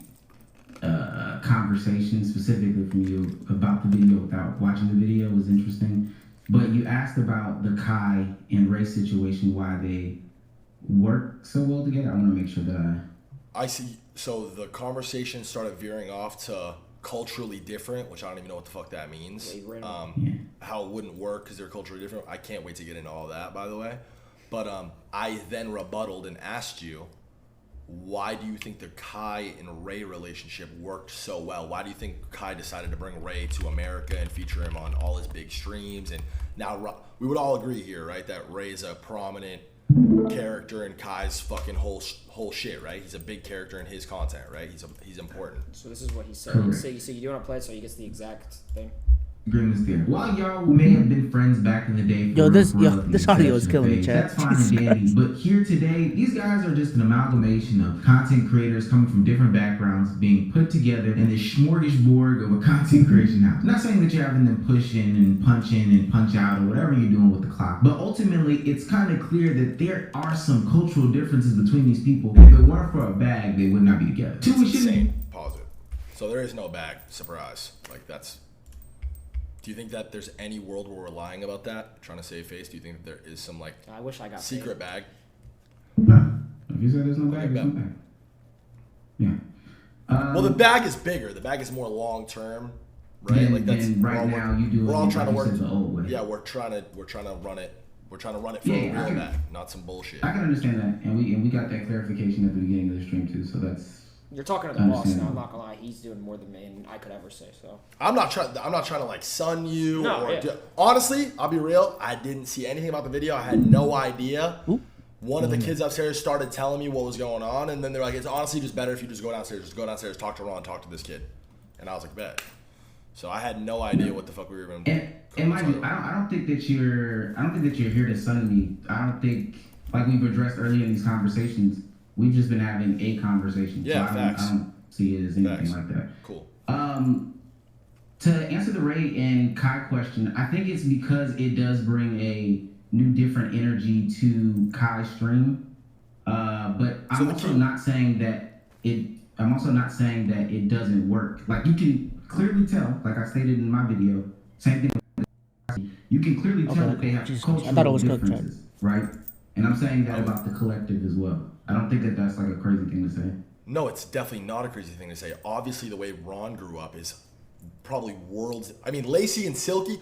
conversation specifically from you about the video without watching the video was interesting. But you asked about the Kai and Ray situation, why they work so well together. I want to make sure that I see. So the conversation started veering off to culturally different, which I don't even know what the fuck that means. How it wouldn't work because they're culturally different. I can't wait to get into all that, by the way. But I then rebutted and asked you, why do you think the Kai and Ray relationship worked so well? Why do you think Kai decided to bring Ray to America and feature him on all his big streams? And now we would all agree here, right, that Ray is a prominent character in Kai's fucking whole shit, right? He's a big character in his content, right? He's important. So this is what he said. Correct. So you do want to play it so he gets the exact thing. agreements there. While y'all may have been friends back in the day, This audio is killing me, chat. That's fine and dandy. But here today, these guys are just an amalgamation of content creators coming from different backgrounds, being put together in this smorgasbord of a content creation house. I'm not saying that you're having them push in and punch out or whatever you're doing with the clock, but ultimately, it's kind of clear that there are some cultural differences between these people. If it weren't for a bag, they would not be together. Insane. Pause it. So there is no bag. Surprise. Like that's. Do you think that there's any world where we're lying about that, trying to save face? Do you think that there is some like I wish I got secret bag? No. If you said there's no bag, there's no bag. Yeah. Well, the bag is bigger. The bag is more long term, right? And, like that's and right now you do. We're all trying to work the old way. Yeah, we're trying to run it. We're trying to run it for a real bag, not some bullshit. I can understand that, and we got that clarification at the beginning of the stream too. So that's You're talking to the boss now. I'm not gonna lie. He's doing more than me, and I could ever say so. I'm not trying to like sun you. No, Honestly, I'll be real. I didn't see anything about the video. I had no idea. One of the kids upstairs started telling me what was going on, and then they're like, "It's honestly just better if you just go downstairs. Just go downstairs, talk to Ron, talk to this kid." And I was like, "Bet." So I had no idea what the fuck we were even. And mind you, I don't think that you're here to sun me. I don't think, like we've addressed earlier in these conversations, we've just been having a conversation. Yeah, so facts. I don't see it as anything like that. Cool. To answer the Ray and Kai question, I think it's because it does bring a new, different energy to Kai's stream. But I'm also not saying that it doesn't work. Like you can clearly tell, like I stated in my video, same thing. You can clearly tell that they have cultural differences, right? And I'm saying that about the collective as well. I don't think that that's like a crazy thing to say. No, it's definitely not a crazy thing to say. Obviously, the way Ron grew up is probably worlds. I mean, Lacey and Silky.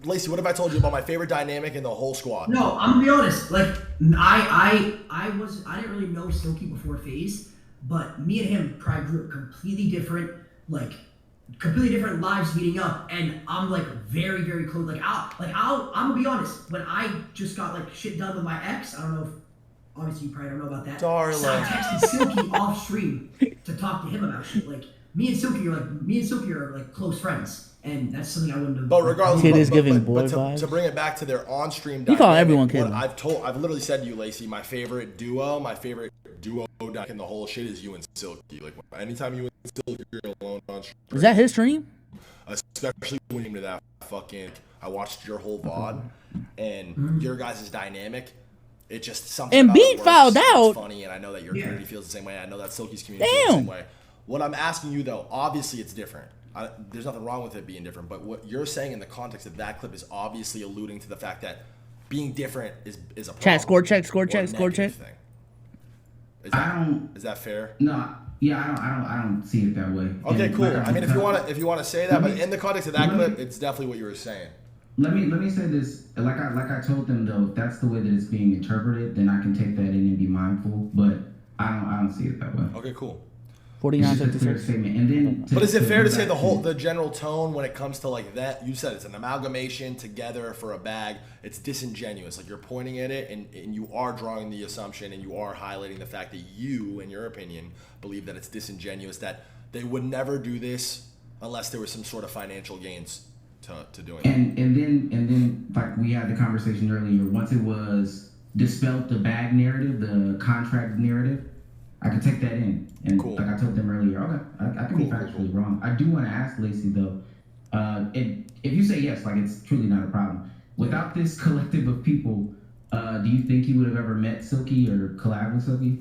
Lacey, what if I told you about my favorite dynamic in the whole squad? No, I'm gonna be honest. Like, I didn't really know Silky before FaZe, but me and him probably grew up completely different lives meeting up, and I'm like very, very close. I'm gonna be honest. When I just got like shit done with my ex, I don't know if obviously you probably don't know about that. Darling. So I texted Silky off stream to talk to him about shit. Like me and Silky are like close friends, and that's something I wouldn't have. But regardless, Kid is giving boy vibes. To bring it back to their on-stream You dynamic, call everyone kid. I've literally said to you, Lacey, my favorite duo in the whole shit is you and Silky. Like anytime you and Silky are alone on stream. Is that his stream? Especially when you into that fucking. I watched your whole VOD, and your guys' dynamic. It just something. And about Beat it fouled works. out. It's funny, and I know that your community feels the same way. I know that Silky's community feels the same way. What I'm asking you though, obviously it's different. There's nothing wrong with it being different, but what you're saying in the context of that clip is obviously alluding to the fact that being different is a problem. Chat, score check. Thing. Is that fair? No, yeah, I don't see it that way. Okay, And cool. like I mean, if you want to say that, but in the context of that clip, it's definitely what you were saying. Let me say this. Like I told them though, if that's the way that it's being interpreted, then I can take that in and be mindful. But I don't see it that way. Okay, cool. 49-56 statement. And then But is it fair to say the general tone when it comes to like that? You said it's an amalgamation together for a bag. It's disingenuous. Like you're pointing at it and you are drawing the assumption and you are highlighting the fact that you, in your opinion, believe that it's disingenuous, that they would never do this unless there was some sort of financial gains to doing it. And then like we had the conversation earlier. Once it was dispelled the bag narrative, the contract narrative, I could take that in. And cool. Like I told them earlier, okay, I can be factually wrong. I do want to ask Lacey though, if you say yes, like it's truly not a problem. Without this collective of people, do you think you would have ever met Silky or collabed with Silky?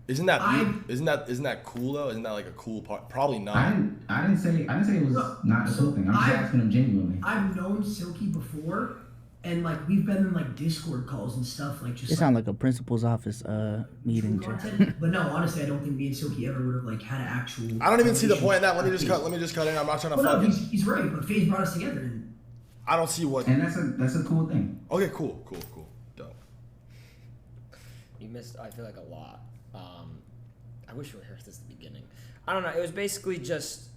Isn't that cool though? Isn't that like a cool part? Probably not. I didn't say it was not a cool thing. I'm just asking him genuinely. I've known Silky before, and like we've been in like Discord calls and stuff. Like just. It sounds like a principal's office meeting. But no, honestly, I don't think me and Silky ever would have like had an actual. I don't even see the point in that. Let me just cut in. I'm not trying to fuck. No, he's right, but FaZe brought us together. And I don't see what. And that's a cool thing. Okay, cool. Dope. You missed, I feel like, a lot. I wish we were here at the beginning. I don't know. It was basically just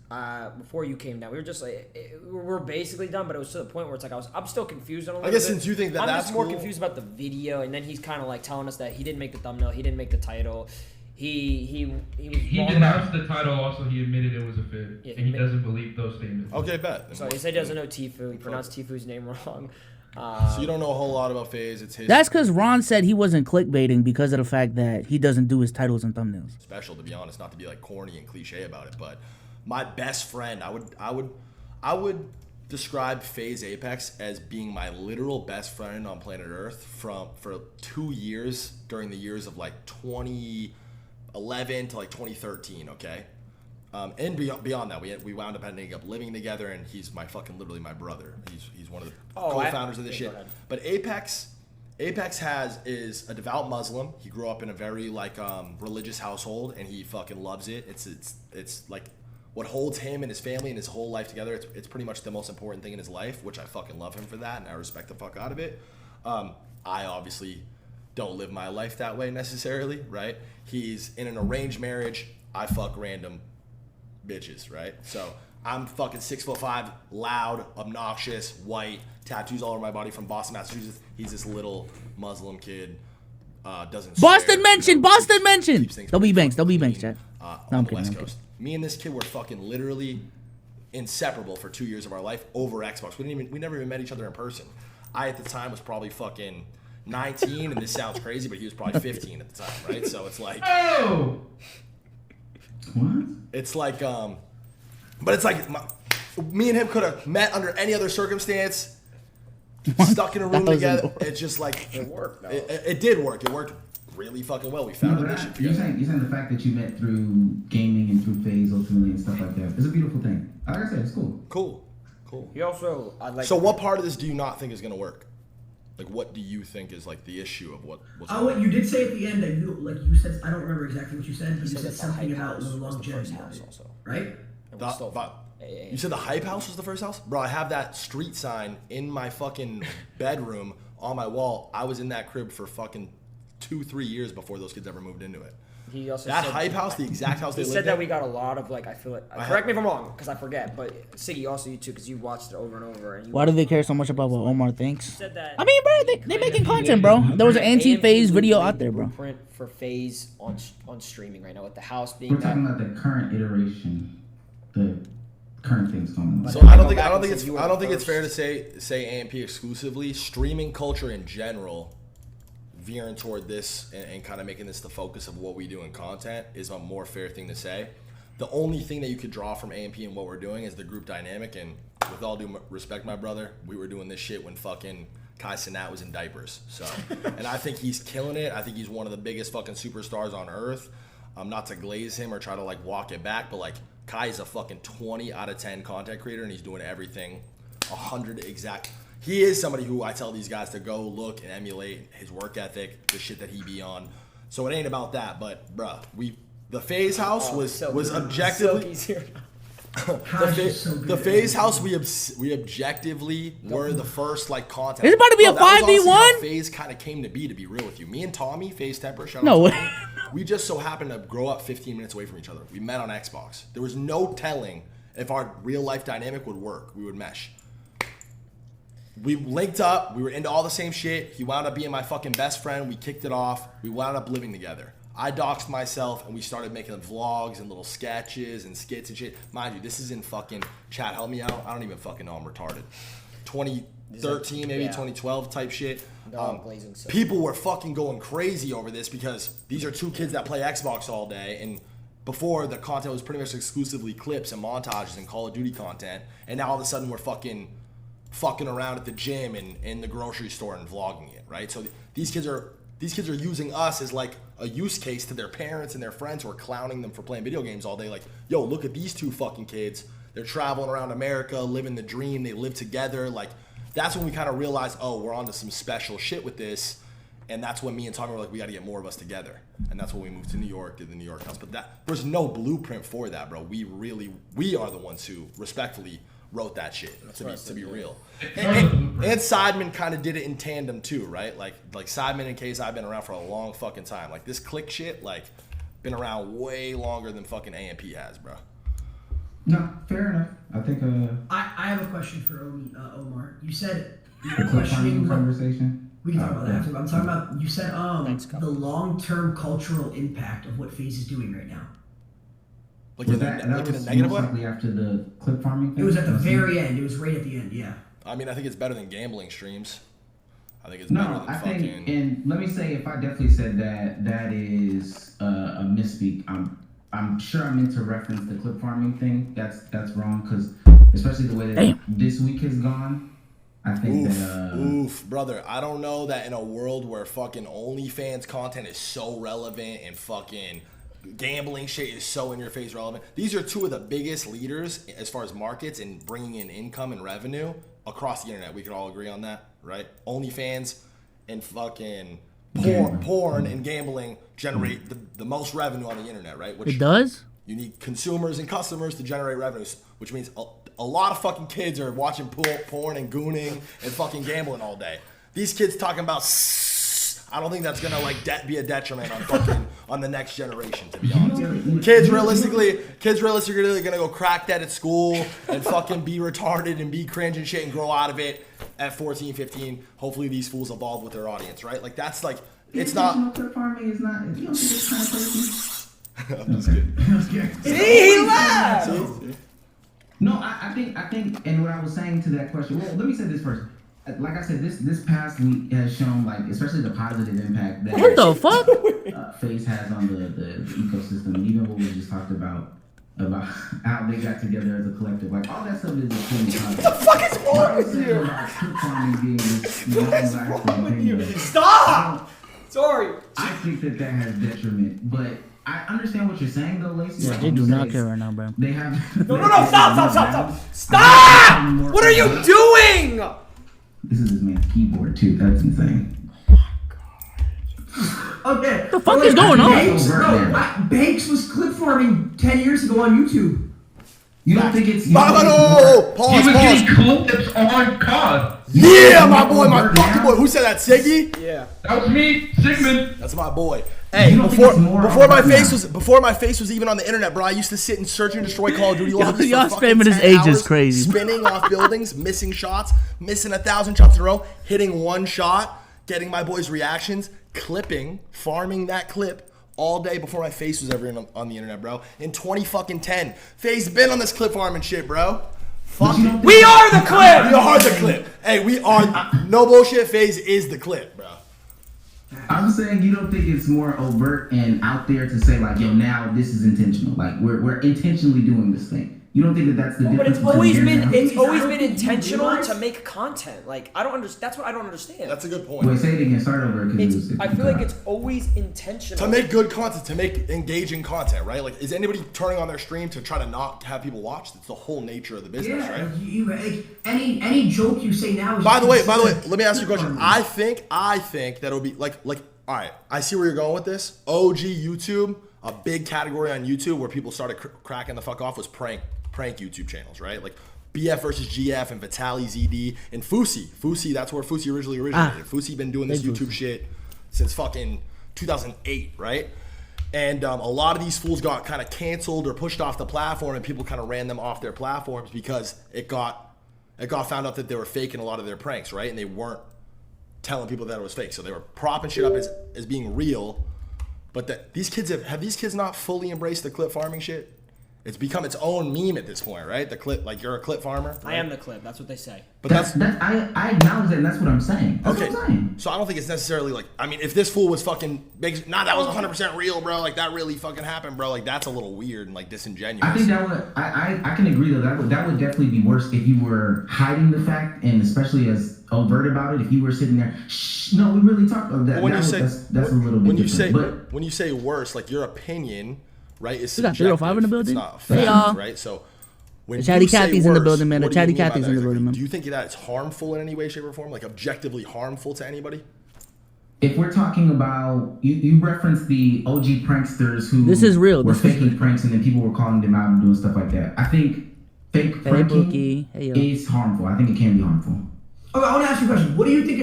before you came down. We were just like, we're basically done, but it was to the point where it's like I'm still confused on a little bit. I guess since you think that I'm that's just more cool. confused about the video, and then he's kind of like telling us that he didn't make the thumbnail, he didn't make the title. He denounced the title. Also, he admitted it was a fib, and he doesn't believe those statements. Okay, bet. So he said he doesn't know Tfue. He pronounced Tfue's name wrong. So you don't know a whole lot about FaZe. It's his. That's because Ron said he wasn't clickbaiting because of the fact that he doesn't do his titles and thumbnails. Special, to be honest, not to be like corny and cliche about it, but my best friend, I would describe FaZe Apex as being my literal best friend on planet Earth for 2 years during the years of like 2011 to like 2013. Okay. And beyond that, we wound up ending up living together, and he's literally my brother. He's one of the co-founders of this shit. But Apex is a devout Muslim. He grew up in a very religious household, and he fucking loves it. It's like what holds him and his family and his whole life together. It's pretty much the most important thing in his life, which I fucking love him for that, and I respect the fuck out of it. I obviously don't live my life that way necessarily, right? He's in an arranged marriage. I fuck random bitches, right? So I'm fucking 6'5", loud, obnoxious, white, tattoos all over my body from Boston, Massachusetts. He's this little Muslim kid. Doesn't Boston swear, mentioned. you know, Boston mentioned. keeps things W pretty Banks. fucking W Banks, clean, chat. on No, I'm the kidding. West I'm Coast. kidding. Me and this kid were fucking literally inseparable for 2 years of our life over Xbox. We never even met each other in person. I at the time was probably fucking 19, and this sounds crazy, but he was probably 15 at the time, right? So it's like, Oh! What? it's like, but it's like me and him could have met under any other circumstance, stuck in a room That was together. adorable. It's just like It worked, though. It did work. It worked really fucking well. We found this shit You're together. saying the fact that you met through gaming and through FaZe ultimately and stuff like that is a beautiful thing. Like I said, it's cool. Cool. He also, I'd like. So what part of this do you not think is gonna work? Like, what do you think is like the issue of what's What you did say at the end that you said, I don't remember exactly what you said, but He you said said that the something hype about house the was the longevity first of house it, also. right? And we still, You said the hype house was the first house? Bro, I have that street sign in my fucking bedroom on my wall. I was in that crib for fucking 2-3 years before those kids ever moved into it. He also That said, hype house, the exact house He they said lived that in. we got a lot of like. I feel like. Correct me if I'm wrong, because I forget. But Siggy, also you too, because you watched it over and over. And you Why do they care so much about what Omar thinks? said that. I mean, bro, they making content, bro. There was an anti-FaZe video out there, bro. Blueprint for FaZe on streaming right now, with the house We're being talking that. about the current iteration, the current things going on. So I don't think back and it's say you were I don't the think it's fair to first. say AMP exclusively. Streaming culture in general, veering toward this and kind of making this the focus of what we do in content is a more fair thing to say. The only thing that you could draw from AMP and what we're doing is the group dynamic. And with all due respect, my brother, we were doing this shit when fucking Kai Cenat was in diapers. So, and I think he's killing it. I think he's one of the biggest fucking superstars on earth. Not to glaze him or try to like walk it back, but like Kai is a fucking 20 out of 10 content creator, and he's doing everything 100 exact. He is somebody who I tell these guys to go look and emulate his work ethic, the shit that he be on. So it ain't about that, but bruh, the FaZe house was objectively the FaZe house. We objectively were the first like content. It's about to be a Bro, that was honestly 5v1? how FaZe kind of came to be real with you. Me and Tommy, FaZe Temper, shout out No to way. Tommy, we just so happened to grow up 15 minutes away from each other. We met on Xbox. There was no telling if our real life dynamic would work. We would mesh. We linked up. We were into all the same shit. He wound up being my fucking best friend. We kicked it off. We wound up living together. I doxed myself, and we started making vlogs and little sketches and skits and shit. Mind you, this is in fucking chat. Help me out. I don't even fucking know. I'm retarded. 2013, maybe 2012 type shit. People were fucking going crazy over this because these are two kids that play Xbox all day, and before the content was pretty much exclusively clips and montages and Call of Duty content, and now all of a sudden we're fucking around at the gym and in the grocery store and vlogging it, right? So these kids are using us as like a use case to their parents and their friends who are clowning them for playing video games all day. Like, yo, look at these two fucking kids. They're traveling around America, living the dream. They live together. Like, that's when we kind of realized, oh, we're onto some special shit with this. And that's when me and Tommy were like, we got to get more of us together. And that's when we moved to New York, did the New York house. But there's no blueprint for that, bro. We are the ones who respectfully wrote that shit, to be real. And Sidemen kind of did it in tandem too, right? Like Sidemen and Case, I've been around for a long fucking time. Like this click shit, like been around way longer than fucking AMP has, bro. No, fair enough. I think I have a question for Omar. You said the clip farming conversation. We can talk about that after. But I'm talking about, you said the long-term cultural impact of what FaZe is doing right now. Like in a negative way? Likely after the clip farming thing? It was at the very end. It was right at the end, yeah. I mean, I think it's better than gambling streams. I think it's better than fucking... think, and let me say, if I definitely said that is a misspeak. I'm sure I meant to reference the clip farming thing. That's wrong, because especially the way that this week has gone, I think Oof, brother. I don't know that in a world where fucking OnlyFans content is so relevant and fucking gambling shit is so in your face relevant. These are two of the biggest leaders as far as markets and bringing in income and revenue across the internet. We could all agree on that, right? OnlyFans and fucking porn and gambling generate the most revenue on the internet, right? Which it does? You need consumers and customers to generate revenues, which means a lot of fucking kids are watching porn and gooning and fucking gambling all day. These kids talking about I don't think that's gonna like be a detriment on fucking on the next generation. To be honest, kids realistically are gonna go crack that at school and fucking be retarded and be cringe and shit and grow out of it at 14, 15. Hopefully these fools evolve with their audience, right? Like that's like it's not. Clip farming is not. You don't think it's kind of crazy? I'm just kidding. See, he laughed. No, I think, and what I was saying to that question. Well, let me say this first. Like I said, this past week has shown, like, especially the positive impact that What the fuck? FaZe has on the ecosystem, and even what we just talked about how they got together as a collective. Like all that stuff is extremely positive. What the fuck is wrong with you? About clip farming being this non-lasting thing. Stop! Sorry. I think that has detriment, but I understand what you're saying though, Lacey. Yeah, they do not care right now, bro. They have No, stop! What are you doing? This is his man's keyboard too. That's insane. Okay. What the fuck is going on? Banks was clip farming 10 years ago on YouTube. You don't think it's... Pause. He was getting clips on COD. Yeah, my boy, my fucking boy. Who said that? Siggy? Yeah. That was me, Sigmund. That's my boy. Hey, before my face was even on the internet, bro, I used to sit and search and destroy Call of Duty lobbies. Y'all for fucking spamming his 10 age is hours, crazy. Spinning off buildings, missing shots, missing 1,000 shots in a row, hitting one shot, getting my boys' reactions, clipping, farming that clip all day before my face was ever on the internet, bro. In 2010, FaZe been on this clip farming shit, bro. Fuck it. We are the clip. We are the clip. Hey, we are no bullshit. FaZe is the clip, bro. I'm saying you don't think it's more overt and out there to say like, yo, now this is intentional. Like we're intentionally doing this thing. You don't think that that's the difference? But it's always been intentional to make content. Like I don't understand. That's what I don't understand. That's a good point. Wait, say it again. Start over. I feel like it's always intentional to make good content, to make engaging content, right? Like, is anybody turning on their stream to try to not have people watch? It's the whole nature of the business, right? Like, any joke you say now is. By the way, let me ask you a question. I think that it'll be like, all right. I see where you're going with this. OG YouTube, a big category on YouTube where people started cracking the fuck off was prank YouTube channels, right? Like BF versus GF and Vitaly ZD and Fusi, that's where Fusi originally originated. Fusi been doing this YouTube shit since fucking 2008, right? And a lot of these fools got kind of canceled or pushed off the platform, and people kind of ran them off their platforms because it got found out that they were faking a lot of their pranks, right? And they weren't telling people that it was fake, so they were propping shit up as being real. But these kids have these kids not fully embraced the clip farming shit? It's become its own meme at this point, right? The clip, like you're a clip farmer. Right? I am the clip. That's what they say. But I acknowledge that, and that's what I'm saying. That's okay. What I'm saying. So I don't think it's necessarily like, I mean, if this fool was fucking big, that was 100% real, bro. Like that really fucking happened, bro. Like that's a little weird and like disingenuous. I think that would, I can agree though. That would definitely be worse if you were hiding the fact, and especially as overt about it. If you were sitting there, shh, no, we really talked about that. That's a little bit different. When you say worse, like your opinion. Right, it's we got 305 in the building. It's not fact, hey y'all, right? So when the Chatty Cathy's in the building, man. The Chatty Cathy's Cathy's in the building, man. Do you think that it's harmful in any way, shape, or form? Like objectively harmful to anybody? If we're talking about you referenced the OG pranksters who this is real. were faking pranks and then people were calling them out and doing stuff like that. I think fake pranking is harmful. I think it can be harmful. Okay, I want to ask you a question. What do you think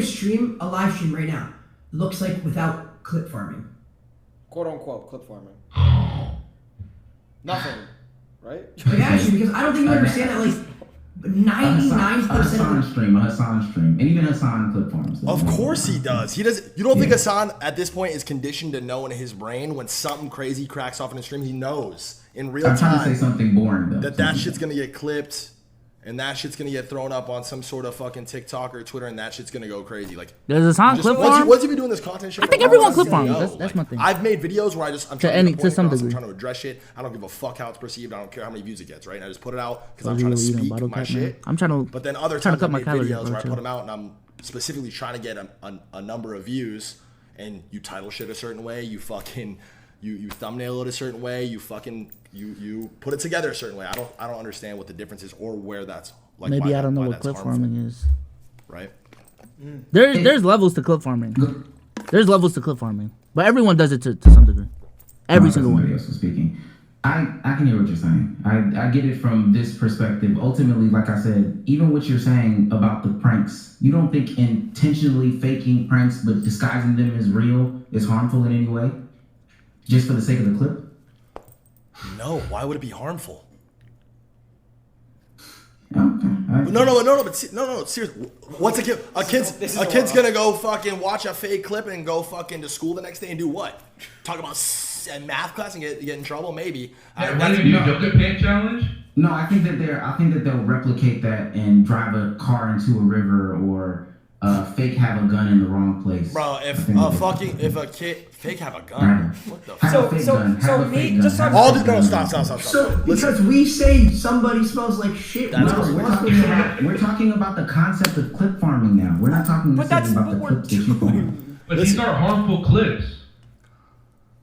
a live stream right now looks like without clip farming? Quote unquote clip farming. Nothing, right? Like actually, because I don't think you understand that. Like 99% Hassan stream, and even Hassan clip farms. Of course he does. He does. You don't think Hassan at this point is conditioned to know in his brain when something crazy cracks off in his stream? He knows in real time. I'm trying to say something boring though. That shit's gonna get clipped. And that shit's gonna get thrown up on some sort of fucking TikTok or Twitter, and that shit's gonna go crazy. Like, does Hassan clip farm? Once you been doing this content shit, I think everyone clip farms. That's my thing. I've made videos where I'm trying to address shit. I don't give a fuck how it's perceived. I don't care how many views it gets. Right? And I just put it out because I'm trying to speak my shit. I'm trying to. But then other times I make videos where I put them out and I'm specifically trying to get a number of views, and you title shit a certain way. You fucking you thumbnail it a certain way. You fucking you put it together a certain way. I don't understand what the difference is or where that's. Like maybe I don't know what clip farming is. Right. There's levels to clip farming. There's levels to clip farming, but everyone does it to some degree. Every single one. Else was speaking. I can hear what you're saying. I get it from this perspective. Ultimately, like I said, even what you're saying about the pranks, you don't think intentionally faking pranks but disguising them as real is harmful in any way? Just for the sake of the clip? No, why would it be harmful? Okay. No, seriously. What's a kid's gonna go fucking watch a fake clip and go fucking to school the next day and do what? Talk about math class and get in trouble? Maybe. What do you do? Yoga pant challenge? No, I think that they'll replicate that and drive a car into a river or fake have a gun in the wrong place. Bro, if a kid fake have a gun, what the fuck? Stop. So because we say somebody smells like shit, we're talking about the concept of clip farming now. We're not talking necessarily about the clips that you farm. But these are harmful clips.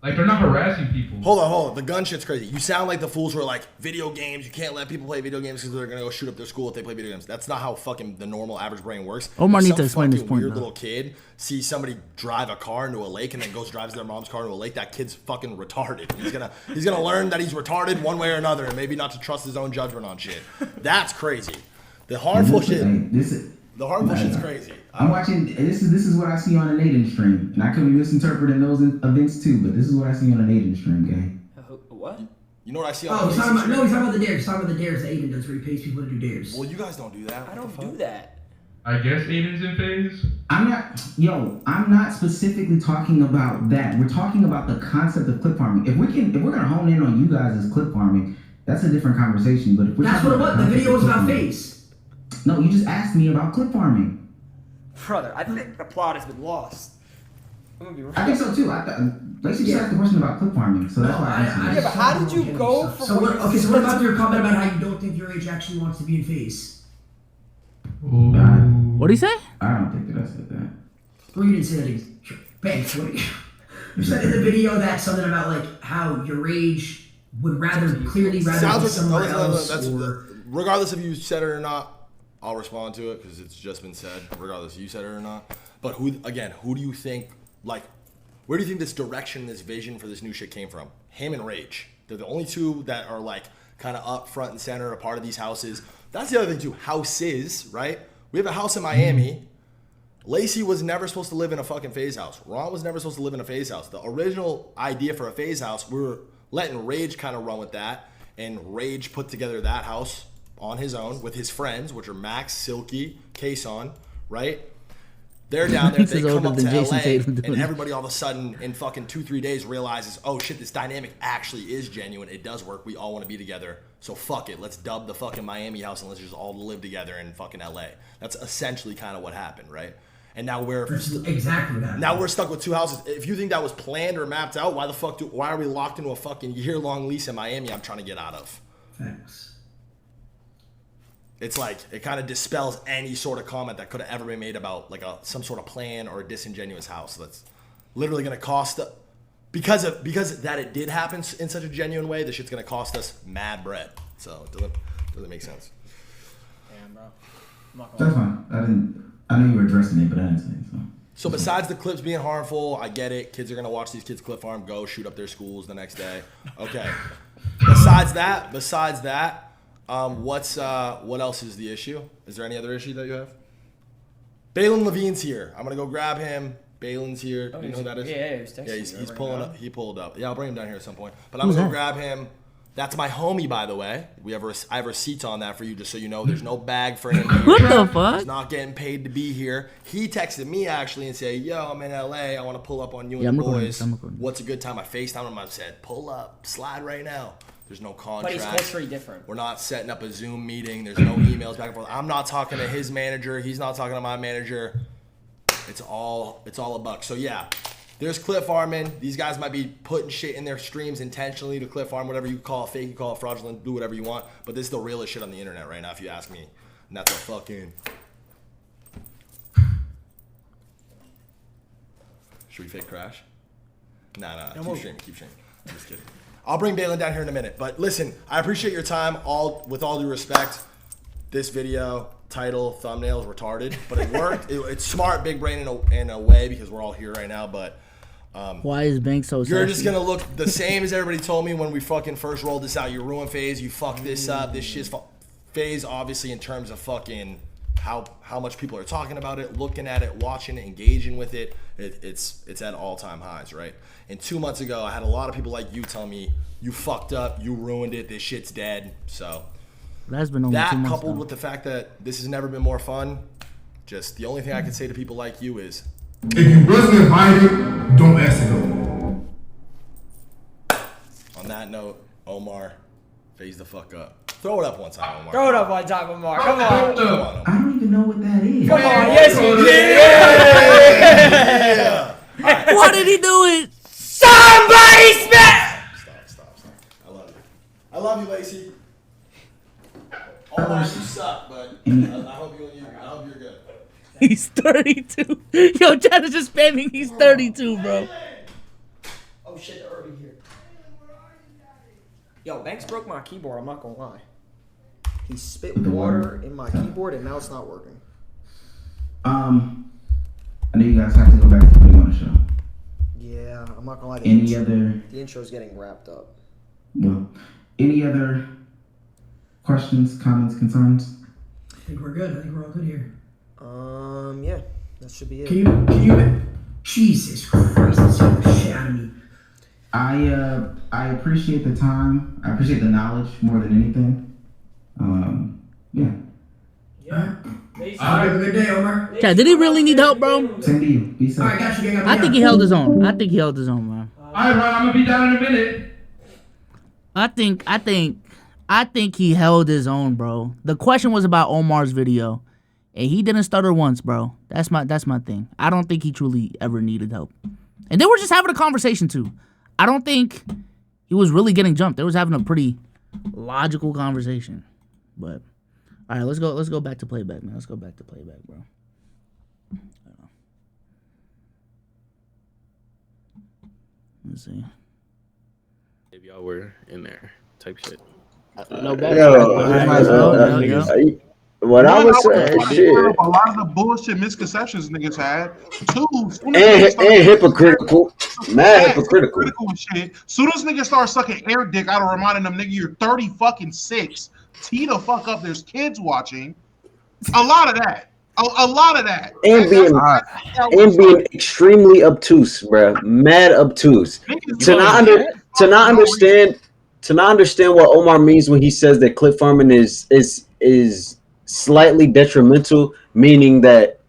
Like, they're not harassing people. Hold on. The gun shit's crazy. You sound like the fools who are like, video games, you can't let people play video games because they're going to go shoot up their school if they play video games. That's not how fucking the normal average brain works. Omar needs to explain this point. Weird little kid sees somebody drive a car into a lake and then drives their mom's car into a lake. That kid's fucking retarded. He's gonna learn that he's retarded one way or another and maybe not to trust his own judgment on shit. That's crazy. The harmful shit. The harmful shit's crazy. I'm watching. This is what I see on an Aiden stream, and I could be misinterpreting those events too. But this is what I see on an Aiden stream, gang. What? You know what I see on? He's talking about the dares. He's talking about the dares that Aiden does, where he pays people to do dares. Well, you guys don't do that. I don't do that. I guess Aiden's in FaZe. I'm not specifically talking about that. We're talking about the concept of clip farming. If we're gonna hone in on you guys as clip farming, that's a different conversation. But if we're that's what it was. The video was about FaZe. No, you just asked me about clip farming. Brother, I think the plot has been lost. I'm gonna be real. I think so too. Lacey just asked the question about clip farming, so that's why I answered it. Yeah, but how did you go from? So what about your comment about how you don't think your age actually wants to be in FaZe? What'd he say? I don't think that I said that. Well, you didn't say that. Banks, you said in the video that something about like how your age would clearly be somewhere else. Regardless if you said it or not, I'll respond to it because it's just been said, regardless if you said it or not. But who do you think, like, where do you think this direction, this vision for this new shit came from? Him and Rage. They're the only two that are, like, kind of up front and center, a part of these houses. That's the other thing, too. Houses, right? We have a house in Miami. Lacey was never supposed to live in a fucking FaZe house. Ron was never supposed to live in a FaZe house. The original idea for a FaZe house, we were letting Rage kind of run with that, and Rage put together that house on his own with his friends, which are Max, Silky, Kason, right? They're down there, they come up to LA, and everybody all of a sudden in fucking 2-3 days realizes, oh shit, this dynamic actually is genuine. It does work. We all want to be together. So fuck it. Let's dub the fucking Miami house and let's just all live together in fucking LA. That's essentially kind of what happened, right? And now exactly that. Now we're stuck with two houses. If you think that was planned or mapped out, why are we locked into a fucking year-long lease in Miami I'm trying to get out of? Thanks. It's like, it kind of dispels any sort of comment that could have ever been made about like some sort of plan or a disingenuous house that's literally going to cost, because that it did happen in such a genuine way, this shit's going to cost us mad bread. So it doesn't make sense. Damn, bro. That's fine. I know you were addressing it, but I didn't say it. So besides the clips being harmful, I get it. Kids are going to watch these kids clip farm, go shoot up their schools the next day. Okay. Besides that, what else is the issue? Is there any other issue that you have? Balin Levine's here. I'm gonna go grab him. Balin's here. You know who that is? Yeah, he's pulling up. He pulled up. Yeah, I'll bring him down here at some point. But I'm gonna go grab him. That's my homie, by the way. I have receipts on that for you, just so you know. There's no bag for him here. What the fuck? He's not getting paid to be here. He texted me actually and said, "Yo, I'm in LA. I want to pull up on you and the boys. What's a good time?" I FaceTimed him. I said, "Pull up, slide right now." There's no contract. But he's culturally different. We're not setting up a Zoom meeting. There's no emails back and forth. I'm not talking to his manager. He's not talking to my manager. It's all a buck. So yeah, there's clip farming. These guys might be putting shit in their streams intentionally to clip farm, whatever you call it, fake, you call it fraudulent, do whatever you want. But this is the realest shit on the internet right now, if you ask me. And that's a fucking... Should we fake crash? Nah, keep streaming. I'm just kidding. I'll bring Balin down here in a minute. But listen, I appreciate your time. With all due respect, this video, title, thumbnail is retarded, but it worked. It's smart, big brain in a way, because we're all here right now. But Why is Banks so You're sexy? just gonna look the same as everybody told me when we fucking first rolled this out. You ruined FaZe. You fucked this up. This shit's FaZe, obviously, in terms of fucking how much people are talking about it, looking at it, watching it, engaging with it. It's at all-time highs, right? And 2 months ago, I had a lot of people like you tell me, you fucked up, you ruined it, this shit's dead. So That's been only 2 that months coupled though. with the fact that this has never been more fun, just the only thing I can say to people like you is, if you wasn't invited, don't ask to go. on that note, Omar, FaZe the fuck up. Throw it up one time, Omar. Throw it up one time, Omar. Come on. Come on, Omar. I don't even know what that is. Come on. Yes, you did. Why did he do it? Somebody smack. Stop. I love you. I love you, Lacey. Omar, you suck, but I hope you're good. He's 32. Yo, Chad is just spamming. He's 32, bro. Oh shit, they're already here. Yo, Banks broke my keyboard. I'm not gonna lie. He spit water in my keyboard and now it's not working. I know you guys have to go back to putting on the show. Yeah, I'm not gonna lie. The intro's getting wrapped up. Well, any other questions, comments, concerns? I think we're good. I think we're all good here. Yeah, that should be it. Can you? Jesus Christ, that's the shit out of me. I appreciate the time. I appreciate the knowledge more than anything. Yeah. Have a good day, Omar. Chad, did he really need help, bro? Same to you. Be safe. All right, got you, gang. I think he held his own. Man. All right, Ron, I'm gonna be down in a minute. I think he held his own, bro. The question was about Omar's video, and he didn't stutter once, bro. That's my thing. I don't think he truly ever needed help. And they were just having a conversation too. I don't think he was really getting jumped. They was having a pretty logical conversation. But all right, let's go back to playback, man. Let's go back to playback, bro. Let's see. If y'all were in there, type shit. No bad. What I was saying, shit. A lot of the bullshit misconceptions niggas had. And hypocritical. Mad hypocritical. And shit. Soon as niggas start sucking air dick out of reminding them, nigga, you're 30 fucking 6. Tee the fuck up. There's kids watching. A lot of that. A lot of that. And being extremely obtuse, bro. Mad obtuse. To not understand what Omar means when he says that clip farming is slightly detrimental, meaning that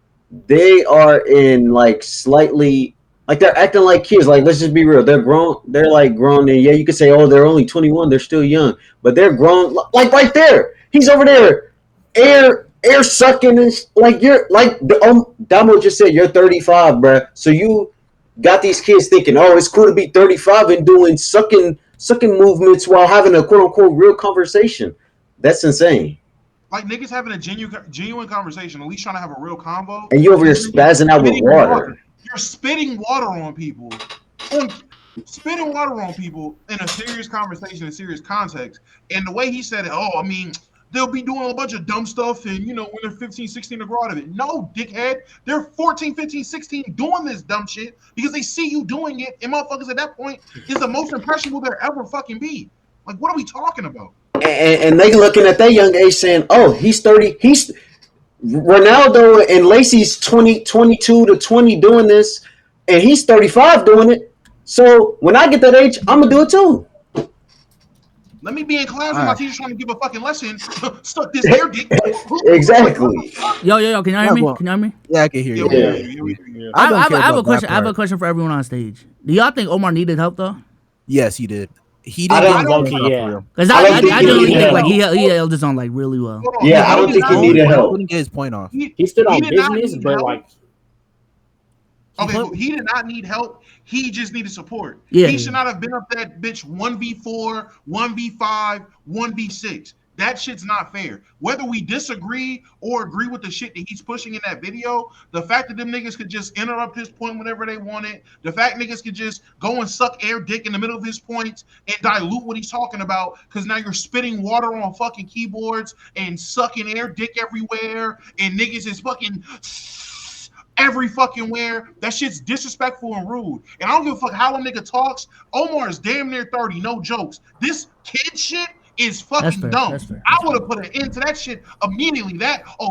they are in like slightly like they're acting like kids. Like, let's just be real, they're grown, they're like grown, and yeah, you could say, oh, they're only 21, they're still young, but they're grown. Like right there, he's over there air sucking, and like you're like Damo just said, you're 35, bro. So you got these kids thinking, oh, it's cool to be 35 and doing sucking movements while having a quote unquote real conversation. That's insane. Like niggas having a genuine conversation, at least trying to have a real convo. And you over here spazzing out with water. You're spitting water on people. Spitting water on people in a serious conversation, in serious context. And the way he said it, oh, I mean, they'll be doing a bunch of dumb stuff and, you know, when they're 15, 16, to grow out of it. No, dickhead. They're 14, 15, 16 doing this dumb shit because they see you doing it, and motherfuckers at that point is the most impressionable there ever fucking be. Like, what are we talking about? And they looking at that young age saying, oh, he's 30. He's Ronaldo and Lacey's 22 to 20 doing this, and he's 35 doing it. So when I get that age, I'm going to do it too. Let me be in class when my teacher's trying to give a fucking lesson. Stuck this hair dick. Exactly. Yo, can you hear me? Can you hear me? Yeah, I can hear you. Yeah. I have a question. I have a question for everyone on stage. Do y'all think Omar needed help though? Yes, he did. He did. Because I genuinely think like he held his own like really well. Yeah, I don't think he needed help. Couldn't get his point off. He stood on business, but like. Okay, so he did not need help. He just needed support. Yeah. He should not have been up that bitch 1v4, 1v5, 1v6. That shit's not fair. Whether we disagree or agree with the shit that he's pushing in that video, the fact that them niggas could just interrupt his point whenever they wanted, the fact niggas could just go and suck air dick in the middle of his points and dilute what he's talking about because now you're spitting water on fucking keyboards and sucking air dick everywhere and niggas is fucking every fucking where. That shit's disrespectful and rude. And I don't give a fuck how a nigga talks. Omar is damn near 30, no jokes. This kid shit is fucking dumb. That's fair. I would have put an end to that shit immediately.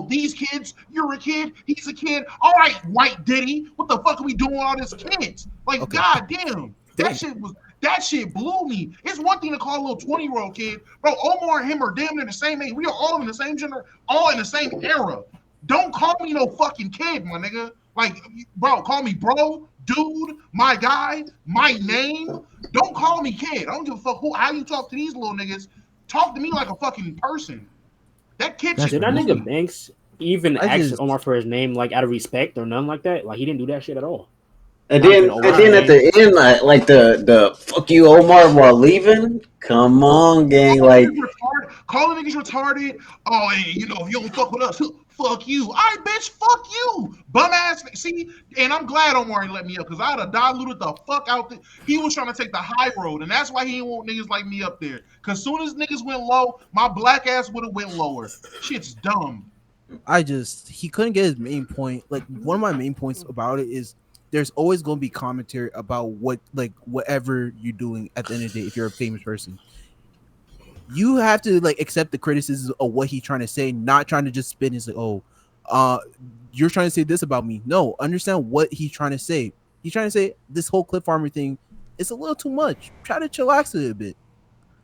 These kids, you're a kid, he's a kid. All right, white Diddy, what the fuck are we doing with all these kids? Like, okay. God damn, that shit blew me. It's one thing to call a little 20-year-old kid, bro. Omar and him are damn near the same age. We are all in the same gender, all in the same era. Don't call me no fucking kid, my nigga. Like, bro, call me bro, dude, my guy, my name. Don't call me kid. I don't give a fuck how you talk to these little niggas. Talk to me like a fucking person. That kid shit. Did that nigga Banks even ask Omar for his name, like, out of respect or nothing like that? Like, he didn't do that shit at all. And then at the end, like the fuck you Omar while leaving. Come on, gang. Like, calling niggas retarded. Oh, and you know, if you don't fuck with us, fuck you. All right, bitch, fuck you. Bum ass. See, and I'm glad Omar let me up because I'd have diluted the fuck out. He was trying to take the high road, and that's why he didn't want niggas like me up there. Because soon as niggas went low, my black ass would have went lower. Shit's dumb. He couldn't get his main point. Like, one of my main points about it is there's always going to be commentary about whatever you're doing at the end of the day. If you're a famous person, you have to like accept the criticism of what he's trying to say, not trying to just spin his like, you're trying to say this about me. No, understand what he's trying to say. He's trying to say this whole clip farmer thing is a little too much. Try to chillax a little bit.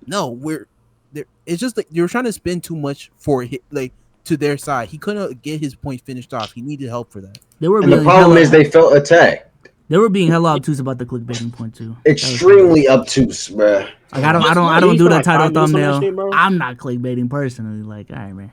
No, we're there. It's just like you're trying to spin too much for like to their side. He couldn't get his point finished off. He needed help for that. And the problem is they felt attacked. They were being hella obtuse about the clickbaiting point too. Extremely obtuse, bruh. Like I don't do the title thumbnail. I'm not clickbaiting personally. Like, all right, man.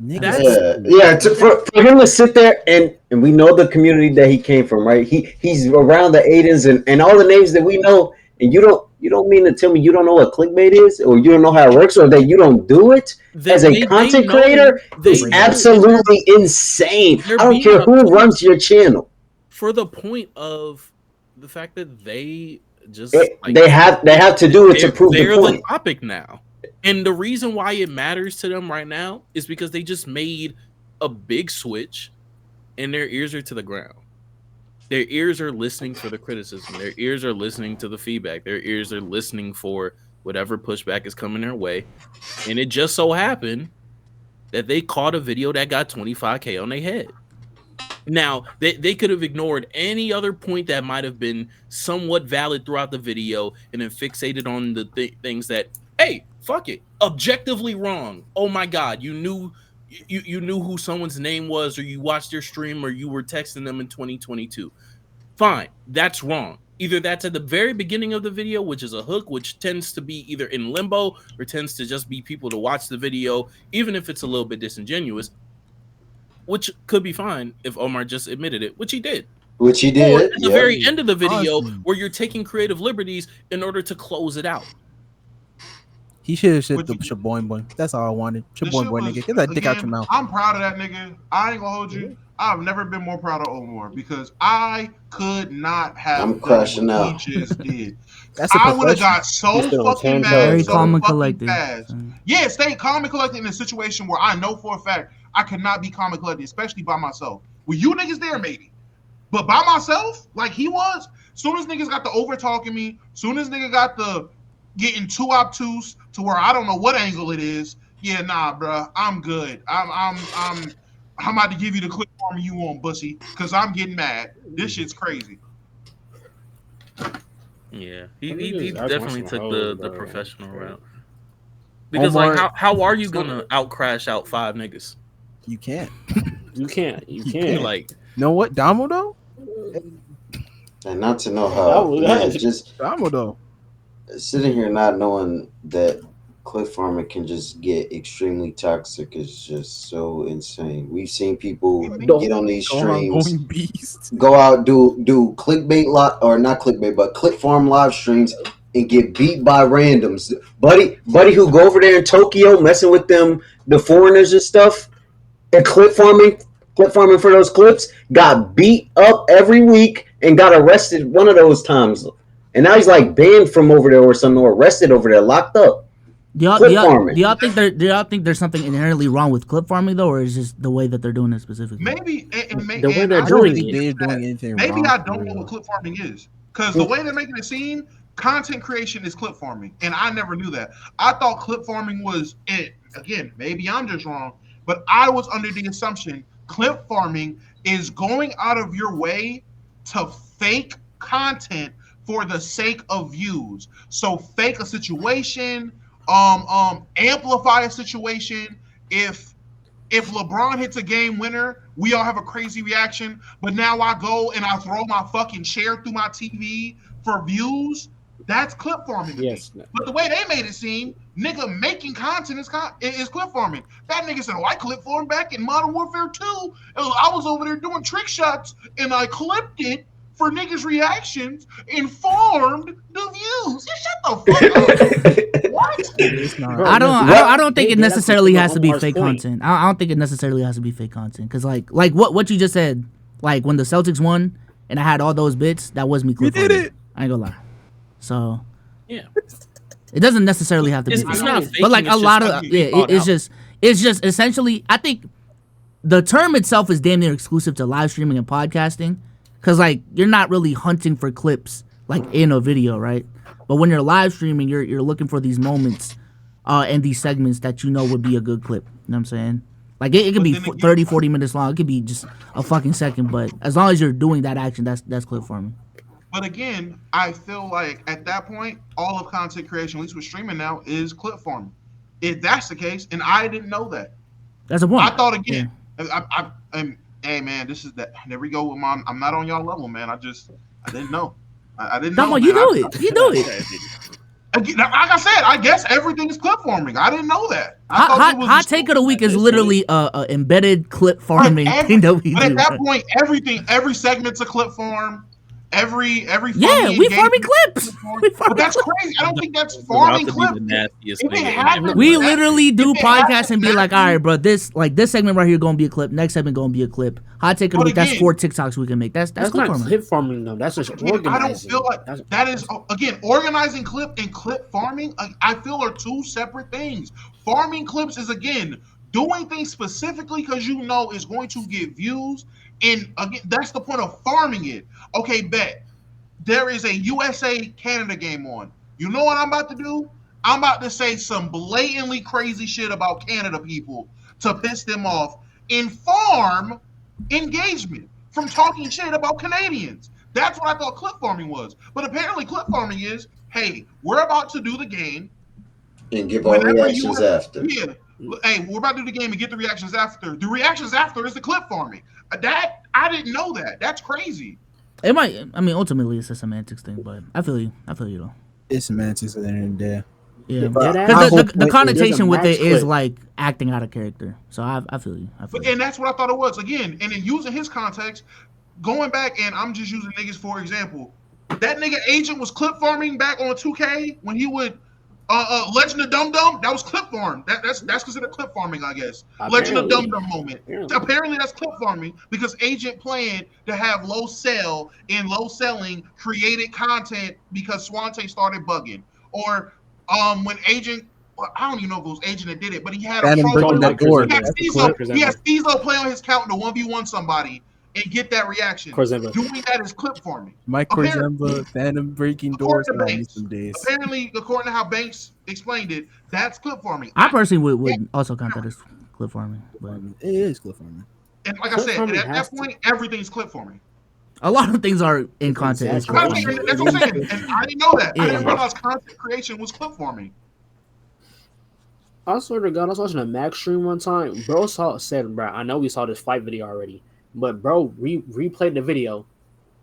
For him to sit there and we know the community that he came from, right? He's around the Aidens and all the names that we know, and you don't mean to tell me you don't know what clickbait is, or you don't know how it works, or that you don't do it as a content creator? Is absolutely insane. I don't care who runs your channel. For the point of the fact that they just they have to do it to prove the point. They're the topic now, and the reason why it matters to them right now is because they just made a big switch, and their ears are to the ground. Their ears are listening for the criticism. Their ears are listening to the feedback. Their ears are listening for whatever pushback is coming their way, and it just so happened that they caught a video that got 25K on their head. Now, they could have ignored any other point that might have been somewhat valid throughout the video and then fixated on the things that, hey, fuck it, objectively wrong. Oh my God, you knew who someone's name was, or you watched their stream, or you were texting them in 2022. Fine, that's wrong. Either that's at the very beginning of the video, which is a hook, which tends to be either in limbo or tends to just be people to watch the video, even if it's a little bit disingenuous. Which could be fine if Omar just admitted it, which he did. Or at the very end of the video, where you're taking creative liberties in order to close it out. He should have said the shaboing boy. That's all I wanted. Shaboing boy, nigga. Get that dick out your mouth. I'm proud of that nigga. I ain't gonna hold you. I've never been more proud of Omar because I could not have I'm crashing out. What he just did. I would have got so fucking mad, Very so calm and fucking collected. fast. Yeah, stay calm and collected in a situation where I know for a fact I could not be calm and collected, especially by myself. With you niggas there, maybe. But by myself, like he was, soon as niggas got the over talking me, soon as nigga got the getting too obtuse to where I don't know what angle it is. Yeah, nah, bro, I'm good. I'm about to give you the clip farm you want, bussy, because I'm getting mad. This shit's crazy. Yeah, he definitely took the professional route. Because Omar, like, how are you gonna crash out 5 niggas? You can't. You can't. Like, know what, Damo though? And not to know how just Damo though. Sitting here not knowing that clip farming can just get extremely toxic is just so insane. We've seen people get on these streams, go out do clickbait or not clickbait, but clip farm live streams and get beat by randoms. Buddy who go over there in Tokyo messing with the foreigners and stuff, and clip farming for those clips, got beat up every week and got arrested one of those times. And now he's like banned from over there or something, or arrested over there, locked up. Do y'all, Clip do, y'all, farming. do y'all think there's something inherently wrong with clip farming though, or is just the way that they're doing it specifically? Maybe The way and they're I doing think it. They're doing anything maybe wrong. I don't know what clip farming is, because the way they're making it seem, content creation is clip farming, and I never knew that. I thought clip farming was it. Again, maybe I'm just wrong, but I was under the assumption clip farming is going out of your way to fake content for the sake of views. So fake a situation, amplify a situation. If LeBron hits a game winner, we all have a crazy reaction. But now I go and I throw my fucking chair through my TV for views. That's clip farming. Yes. But the way they made it seem, nigga making content is clip farming. That nigga said, "Oh, I clip farmed back in Modern Warfare 2. I was over there doing trick shots and I clipped it for niggas' reactions and farmed the views." You shut the fuck up. What? I don't think it necessarily has to be fake content. I don't think it necessarily has to be fake content, because like what you just said, like when the Celtics won and I had all those bits, that was me clip farming. did it. I ain't gonna lie. So yeah, it doesn't necessarily have to be It's fake. not But like faking, a it's lot just of like you called it's out. just essentially, I think the term itself is damn near exclusive to live streaming and podcasting, because like you're not really hunting for clips like in a video, right? But when you're live streaming, you're looking for these moments and these segments that you know would be a good clip. You know what I'm saying? Like it could be 30, 40 minutes long. It could be just a fucking second, but as long as you're doing that action, that's clip farming. But again, I feel like at that point, all of content creation, at least with streaming now, is clip farming. If that's the case, and I didn't know that. That's a point. I thought again, hey man, this is that. There we go with my. I'm not on y'all level, man. I didn't know. I didn't know. You do it. You do it. Again, like I said, I guess everything is clip farming. I didn't know that. I thought it was Hot take of the week is literally embedded clip farming thing that we But do. at that point, every segment's a clip farm. Every yeah, we farming clips. But that's crazy. I don't think that's farming clips. We literally do podcasts and be like, all right, bro, this segment right here gonna be a clip. Next segment gonna be a clip. Hot take of the week. That's 4 TikToks we can make. That's clip not farming. clip farming though. That's just organizing. I don't feel like that is again organizing clip and clip farming. I feel are two separate things. Farming clips is again doing things specifically because you know it's going to get views. And again, that's the point of farming it. Okay, bet. There is a USA-Canada game on. You know what I'm about to do? I'm about to say some blatantly crazy shit about Canada people to piss them off and farm engagement from talking shit about Canadians. That's what I thought clip farming was. But apparently clip farming is, hey, we're about to do the game. And give all reactions after. Yeah. Hey, we're about to do the game and get the reactions after. The reactions after is the clip farming. That I didn't know that. That's crazy. It might. I mean, ultimately, it's a semantics thing, but I feel you. I feel you though. It's semantics at the end of the day. Yeah, because the connotation with it is like acting out of character. So I feel you. And that's what I thought it was. Again, and then using his context, going back, and I'm just using niggas for example. That nigga Agent was clip farming back on 2K when he would Legend of Dum Dum. That was clip farm. That's considered clip farming, I guess. Legend of Dum Dum moment. Apparently that's clip farming because Agent planned to have low sell and low selling created content because Swante started bugging. Or when Agent, I don't even know if it was Agent that did it, but he had a he had Fizo play on his count to 1v1 somebody and get that reaction. Doing that is clip farming. Mike Korzemba, Phantom breaking doors some days. Apparently, according to how Banks explained it, that's clip farming. I personally would also count that as clip farming, but it is clip farming. And like I said, at that point, everything's clip farming. A lot of things are in content. That's what I'm saying. And I didn't know that. I didn't realize content creation was clip farming. I swear to God, I was watching a Max stream one time. Bro said, bro, I know we saw this fight video already, but bro replayed the video,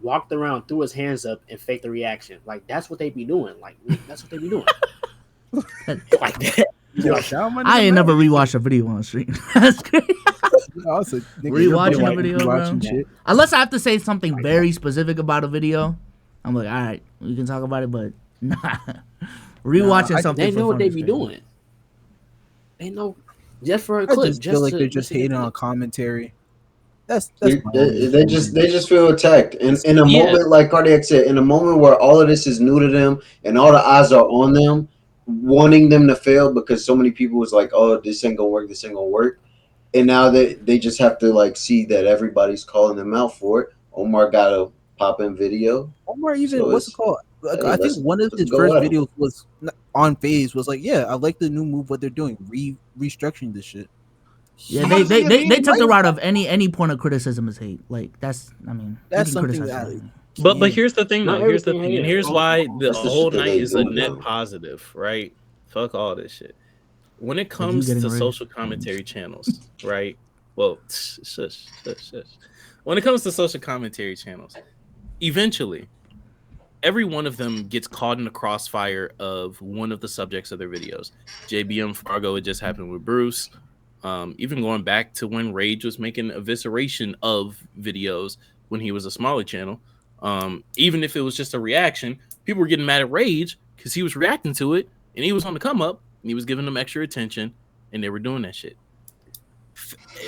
walked around, threw his hands up, and faked the reaction. Like, that's what they be doing. Like, that's what they be doing. Like that. I ain't never rewatched a video on stream. That's crazy. Rewatching a video, bro. Unless I have to say something very specific about a video, I'm like, all right, we can talk about it, but nah. Rewatching something. They know what they be doing. They know just for a clip. I just feel like they're just hating on commentary. That's they just feel attacked. And in a moment, like Cardiac said, in a moment where all of this is new to them and all the eyes are on them, wanting them to fail because so many people was like, oh, this ain't gonna work, this ain't gonna work. And now they just have to like see that everybody's calling them out for it. Omar got a pop in video. Omar even So what's it it's- called? Like, hey, I think let's- one of let's his go first at 'em. videos was on FaZe was like, yeah, I like the new move what they're doing, restructuring this shit. Yeah, they took the route of any point of criticism is hate. Like that's I mean That's you can something criticize that. anything. But here's the thing Not though. Here's the everything thing, and hated. here's why the That's the whole shit that night they is a do, net though. positive, right? Fuck all this shit. When it you comes getting to rage? social commentary channels, right? Well, shush. When it comes to social commentary channels, eventually, every one of them gets caught in the crossfire of one of the subjects of their videos. JBM Fargo, it just happened with Bruce. Even going back to when Rage was making evisceration of videos when he was a smaller channel. Even if it was just a reaction, people were getting mad at Rage because he was reacting to it and he was on the come up and he was giving them extra attention and they were doing that shit.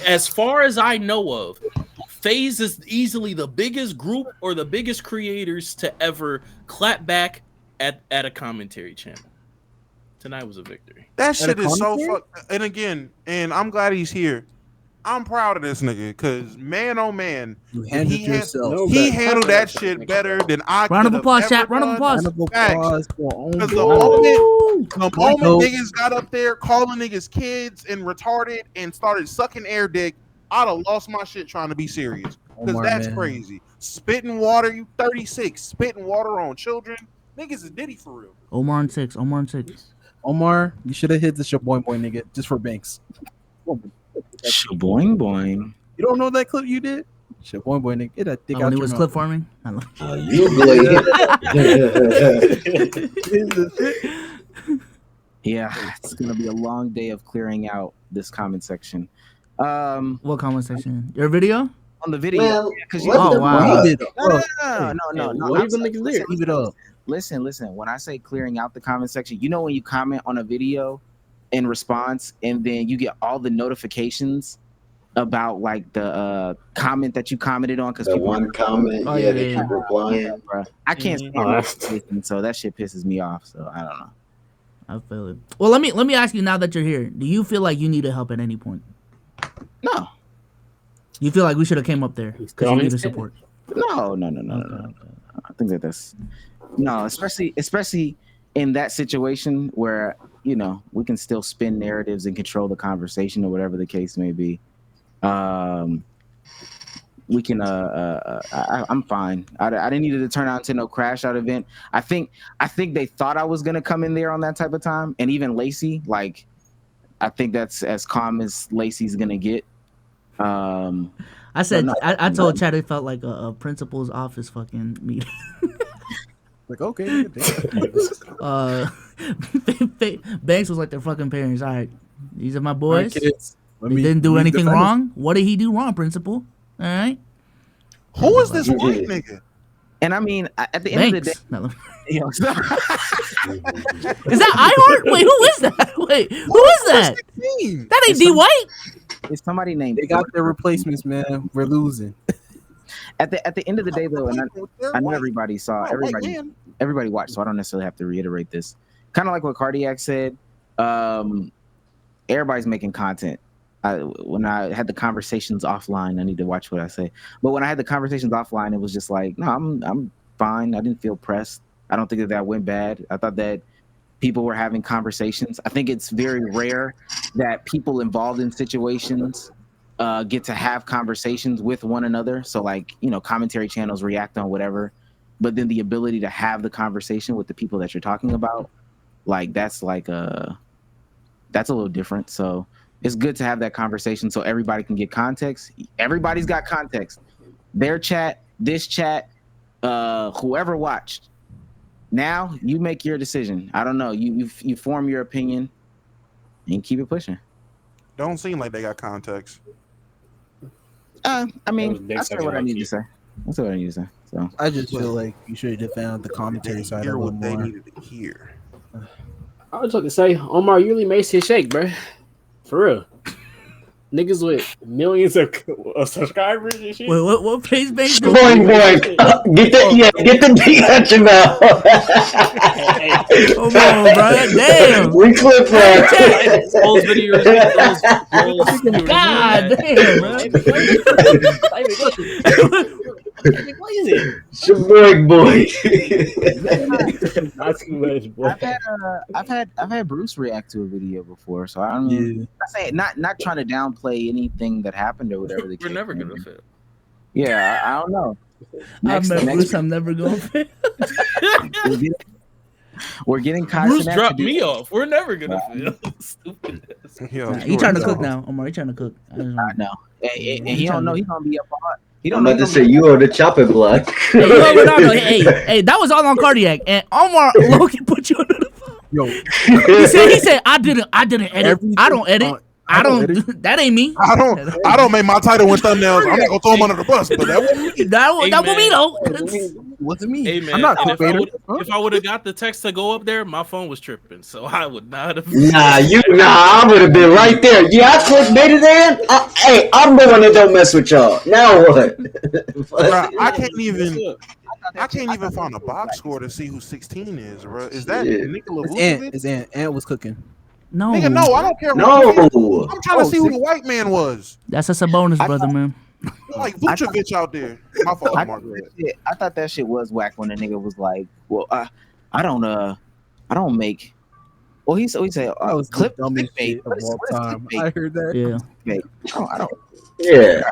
As far as I know of, FaZe is easily the biggest group or the biggest creators to ever clap back at a commentary channel. Tonight was a victory. That shit is so and again, and I'm glad he's here. I'm proud of this nigga because man, oh man, You handled yourself. he handled that shit better than I could. Round of applause, chat. Round of applause. Because Because the moment niggas got up there calling niggas kids and retarded and started sucking air dick, I'd have lost my shit trying to be serious. Because Omar, that's man. crazy. Spitting water, you 36, spitting water on children. Niggas is Diddy for real. Omar and 6. Omar, you should have hit the shaboing boy nigga just for Banks. Shaboing boing. You don't know that clip you did? Shaboing boy nigga, get that dick out When he your was mouth. clip farming. You blade. Yeah, it's gonna be a long day of clearing out this comment section. What comment section? Your video? On the video, Man, because what the wow. No. What even niggas there? Leave it up. Listen. When I say clearing out the comment section, you know when you comment on a video in response, and then you get all the notifications about like the comment that you commented on because That one comment, Oh, yeah, yeah, they yeah. keep replying. bro. I can't stand notifications, so that shit pisses me off. So I don't know. I feel it. Well, let me ask you now that you're here. Do you feel like you need help at any point? No. You feel like we should have came up there because you needed support? No. I think that's no, especially in that situation where you know we can still spin narratives and control the conversation or whatever the case may be. We can. I'm fine. I didn't need it to turn out into no crash out event. I think they thought I was gonna come in there on that type of time, and even Lacey, like, I think that's as calm as Lacey's gonna get. I said I told Chad it felt like a principal's office fucking meeting. Like, okay. Banks was like their fucking parents. All right, these are my boys. All right, kids. They didn't do anything wrong. What did he do wrong, principal? All right. Who is this white nigga? And I mean, at the end of the day, you know, Is that iHeart? Wait, who is that? Wait, who is that? That ain't D White. It's somebody named. They got their replacements, man. We're losing. At the end of the day, though, and I know everybody saw, everybody watched, so I don't necessarily have to reiterate this. Kind of like what Cardiac said. Everybody's making content. When I had the conversations offline, I need to watch what I say. But when I had the conversations offline, it was just like, no, I'm fine. I didn't feel pressed. I don't think that went bad. I thought that people were having conversations. I think it's very rare that people involved in situations get to have conversations with one another. So like, you know, commentary channels react on whatever, but then the ability to have the conversation with the people that you're talking about, like that's a little different. So it's good to have that conversation so everybody can get context. Everybody's got context. Their chat, this chat, whoever watched. Now you make your decision. I don't know. You form your opinion and keep it pushing. Don't seem like they got context. I mean, that's what I need to say. That's what I need to say. So I just feel like you should have found the commentary side a little more. Needed to hear. I was about to say, Omar, you really makes his shake, bro. For real. niggas with millions of subscribers and shit. Wait, what FaZe Banks do? Boing, boing. Get the D out your mouth. Come on, bro. Damn. We clip that. Those videos. God damn, bro. What is it? Shaboy boy. Not too much, boy. I've had Bruce react to a video before, so I mean, I say not trying to downplay anything that happened or whatever. We're never gonna fail. Yeah, I don't know. I'm never gonna fail. We're getting Bruce dropped me off. We're never gonna fail. Stupid ass. He trying to cook now, Omar. He trying to cook. I know, and he don't know he's gonna be up on. I'm about to say you are the chopping block. Hey, that was all on Cardiac, and Omar Logan put you under the phone. Yo, he said I didn't edit. I don't edit. I don't. That ain't me. I don't make my title with thumbnails. I'm not gonna throw him under the bus, but that wasn't me. That was me though. Wasn't me. Hey man, I'm not if I would have got the text to go up there, my phone was tripping, so I would not have. I would have been right there. Yeah, I clickbaited in. Hey, I'm the one that don't mess with y'all. Now what? Bro, I can't even find a box score to see who 16 is, bro. Is that Nikola Vucevic? It's Ant was cooking. No, nigga, no, I don't care. No, I'm trying to see who the white man was. That's just a bonus, brother, man. Like Vucevic out there. My fault, I thought that shit was whack when the nigga was like, "Well, I don't make." Well, he said, clickbait of all time. I heard that. Yeah. I don't. Yeah.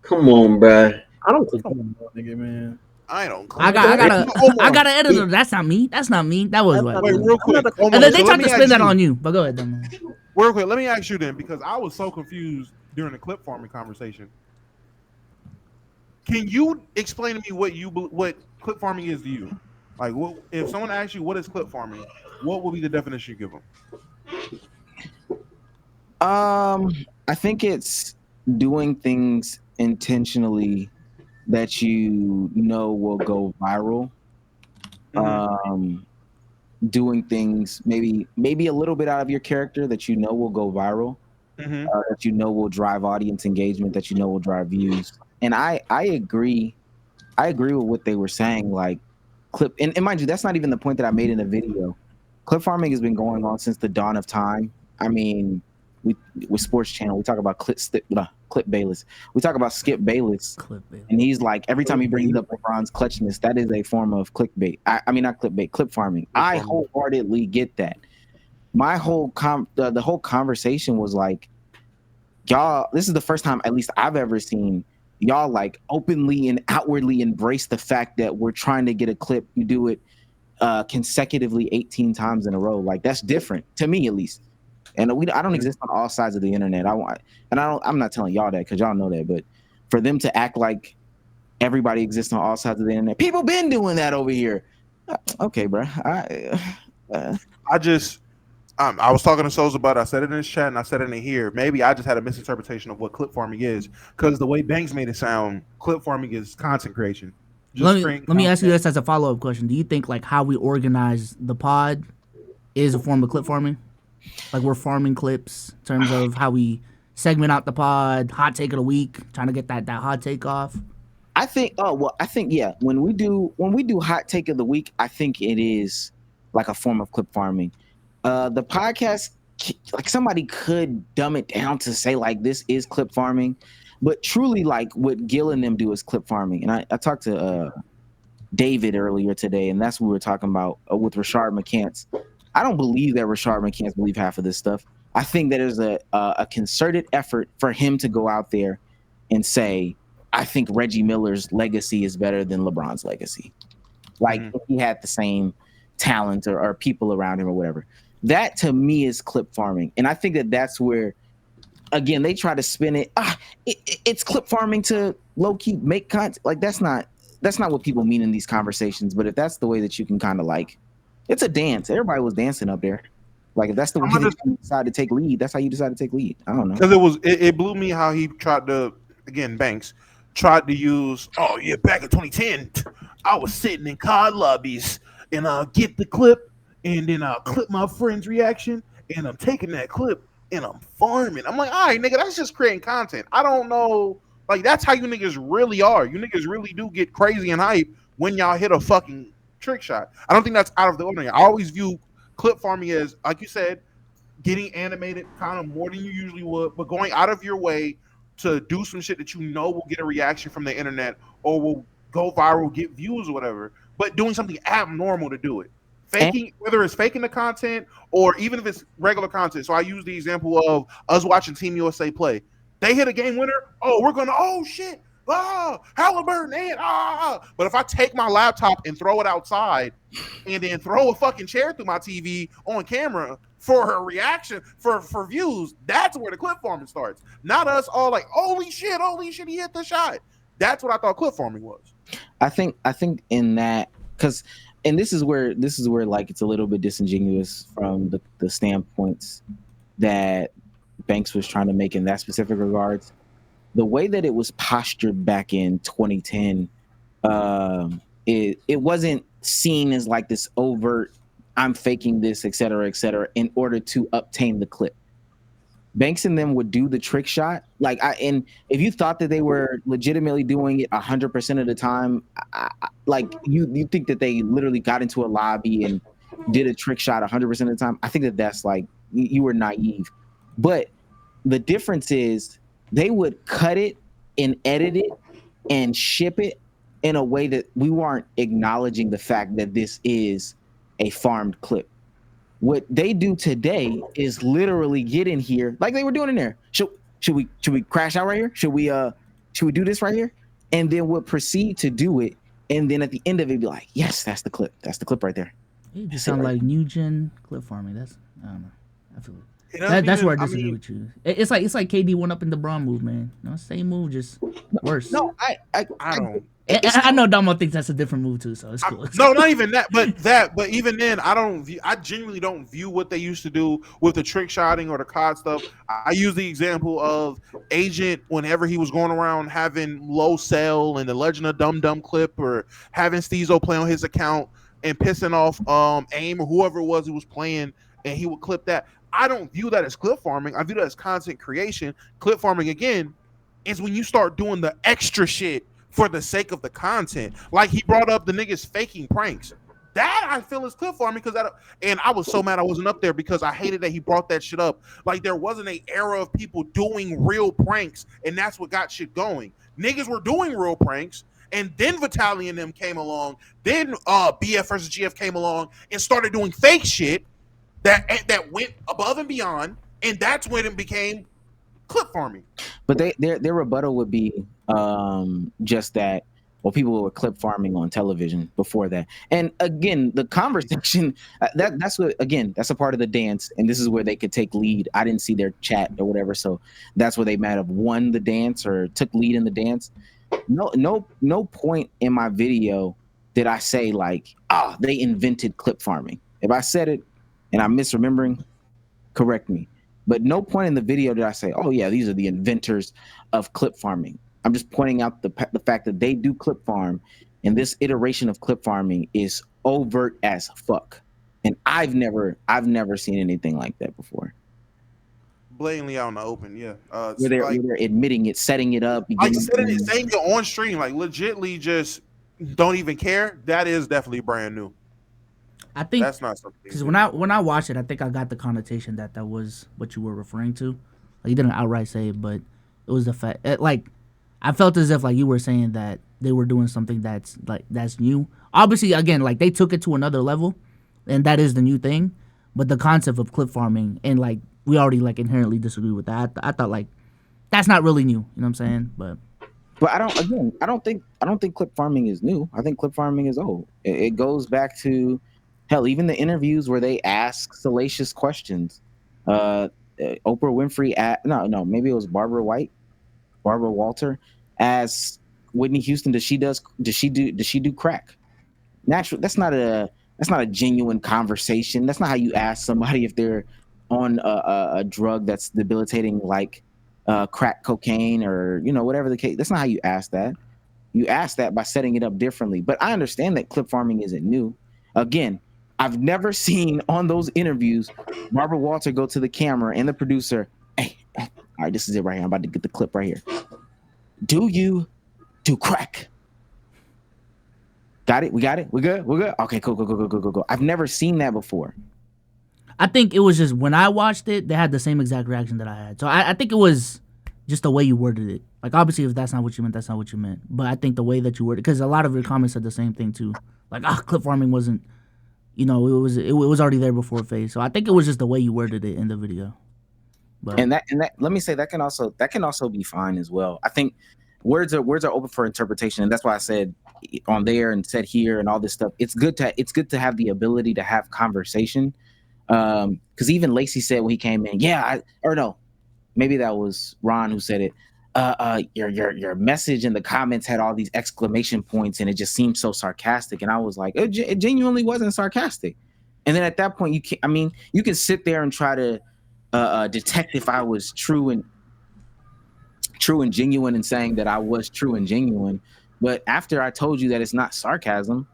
Come on, bro. I don't click. Nigga, man. I don't. I got an editor. That's not me. That's not me. That was what. Wait, real quick. And then they tried to spin that on you. But go ahead, then. Real quick, let me ask you then, because I was so confused during the clip farming conversation. Can you explain to me what clip farming is to you? Like, if someone asks you what is clip farming, what would be the definition you give them? I think it's doing things intentionally that you know will go viral. Doing things maybe a little bit out of your character that you know will go viral, that you know will drive audience engagement, that you know will drive views. And I agree with what they were saying. Like clip, and mind you, that's not even the point that I made in the video. Clip farming has been going on since the dawn of time. I mean, with Sports Channel, we talk about Clip Bayless. We talk about Skip Bayless, and he's like, every time he brings up LeBron's clutchness, that is a form of clickbait. I mean, not clickbait, clip farming. I wholeheartedly get that. My whole the whole conversation was like, y'all, this is the first time, at least I've ever seen y'all like openly and outwardly embrace the fact that we're trying to get a clip. You do it consecutively 18 times in a row. Like, that's different to me, at least. And I don't exist on all sides of the internet. I'm not telling y'all that because y'all know that. But for them to act like everybody exists on all sides of the internet, people been doing that over here. Okay, bro. I was talking to Souls about it. I said it in this chat and I said it in here. Maybe I just had a misinterpretation of what clip farming is, because the way Banks made it sound, clip farming is content creation. Let me ask you this as a follow-up question. Do you think like how we organize the pod is a form of clip farming? Like we're farming clips in terms of how we segment out the pod, hot take of the week, trying to get that hot take off. I think yeah. When we do hot take of the week, I think it is like a form of clip farming. The podcast, like somebody could dumb it down to say like this is clip farming, but truly like what Gil and them do is clip farming. And I talked to David earlier today, and that's what we were talking about with Rashard McCants. I don't believe that Rashard McCants believe half of this stuff. I think that there's a concerted effort for him to go out there and say, I think Reggie Miller's legacy is better than LeBron's legacy. Like if he had the same talent or people around him or whatever. That to me is clip farming. And I think that that's where, again, they try to spin it. It's clip farming to low key make content. Like that's not what people mean in these conversations. But if that's the way that you can kind of like, it's a dance. Everybody was dancing up there. Like if that's the way you decide to take lead, that's how you decide to take lead. I don't know. Because it blew me how he tried to, again, Banks tried to use, oh yeah, back in 2010, I was sitting in COD lobbies and I'll get the clip and then I'll clip my friend's reaction and I'm taking that clip and I'm farming. I'm like, all right, nigga, that's just creating content. I don't know. Like, that's how you niggas really are. You niggas really do get crazy and hype when y'all hit a fucking trick shot. I don't think that's out of the ordinary. I always view clip farming as, like you said, getting animated kind of more than you usually would, but going out of your way to do some shit that you know will get a reaction from the internet or will go viral, get views or whatever, but doing something abnormal to do it. Faking, whether it's faking the content or even if it's regular content. So I use the example of us watching Team USA play. They hit a game winner. Oh, we're gonna, oh shit, Halliburton and But if I take my laptop and throw it outside and then throw a fucking chair through my TV on camera for her reaction, for views, that's where the clip farming starts. Not us all like, holy shit, he hit the shot. That's what I thought clip farming was. I think in that, because, and this is where like it's a little bit disingenuous from the standpoints that Banks was trying to make in that specific regards. The way that it was postured back in 2010, it wasn't seen as like this overt, I'm faking this, et cetera, in order to obtain the clip. Banks and them would do the trick shot. And if you thought that they were legitimately doing it 100% of the time, you think that they literally got into a lobby and did a trick shot 100% of the time, I think that that's like, you were naive. But the difference is they would cut it and edit it and ship it in a way that we weren't acknowledging the fact that this is a farmed clip. What they do today is literally get in here like they were doing in there. Should we crash out right here? Should we do this right here? And then we'll proceed to do it. And then at the end of it, be like, yes, that's the clip. That's the clip right there. You just sound like new gen clip farming. That's, I don't know. I feel it. That's where I disagree with you. It's like KD went up in the Braun move, man. You know, same move, just worse. No, I don't. I know Damo thinks that's a different move too, so it's cool. No, not even that, but even then, I genuinely don't view what they used to do with the trick shotting or the COD stuff. I use the example of Agent whenever he was going around having low sell and the Legend of Dum Dum clip, or having Steezo play on his account and pissing off AIM or whoever it was he was playing, and he would clip that. I don't view that as clip farming. I view that as content creation. Clip farming, again, is when you start doing the extra shit for the sake of the content. Like he brought up the niggas faking pranks. That I feel is clip farming, and I was so mad I wasn't up there because I hated that he brought that shit up. Like there wasn't an era of people doing real pranks, and that's what got shit going. Niggas were doing real pranks, and then Vitaly and them came along. Then BF versus GF came along and started doing fake shit that went above and beyond, and that's when it became clip farming. But their rebuttal would be just that, well, people were clip farming on television before that. And again, the conversation, that's a part of the dance, and this is where they could take lead. I didn't see their chat or whatever, so that's where they might have won the dance or took lead in the dance. No point in my video did I say like, they invented clip farming. If I said it and I'm misremembering, correct me. But no point in the video did I say, oh yeah, these are the inventors of clip farming. I'm just pointing out the fact that they do clip farm, and this iteration of clip farming is overt as fuck. And I've never seen anything like that before. Blatantly out in the open, yeah. Where they're admitting it, setting it up, like saying it on stream, like legitly just don't even care. That is definitely brand new. I think that's not something. Because when I watched it, I think I got the connotation that was what you were referring to. Like, you didn't outright say it, but it was the fact. I felt as if like you were saying that they were doing something that's new. Obviously, again, like they took it to another level, and that is the new thing. But the concept of clip farming, and like we already like inherently disagree with that. I thought like that's not really new. You know what I'm saying? But I don't think clip farming is new. I think clip farming is old. It goes back to, hell, even the interviews where they ask salacious questions. Oprah Winfrey maybe it was Barbara Walter asked Whitney Houston, does she do crack? Naturally, that's not a genuine conversation. That's not how you ask somebody if they're on a drug that's debilitating, like crack cocaine or whatever the case. That's not how you ask that. You ask that by setting it up differently. But I understand that clip farming isn't new. Again, I've never seen on those interviews Barbara Walter go to the camera and the producer, hey, all right, this is it right here. I'm about to get the clip right here. Do you do crack? Got it? We got it? We good? We're good? Okay, cool. I've never seen that before. I think it was just when I watched it, they had the same exact reaction that I had. So I think it was just the way you worded it. Like, obviously, if that's not what you meant, that's not what you meant. But I think the way that you worded it, because a lot of your comments said the same thing too. Like, clip farming wasn't, it was already there before FaZe. So I think it was just the way you worded it in the video. But And that let me say that can also be fine as well. I think words are open for interpretation, and that's why I said on there and said here and all this stuff. It's good to have the ability to have conversation. Because even Lacey said when he came in, maybe that was Ron who said it. Your message in the comments had all these exclamation points, and it just seemed so sarcastic. And I was like, it genuinely wasn't sarcastic. And then at that point, you can sit there and try to detect if I was true and genuine in saying that I was true and genuine. But after I told you that it's not sarcasm,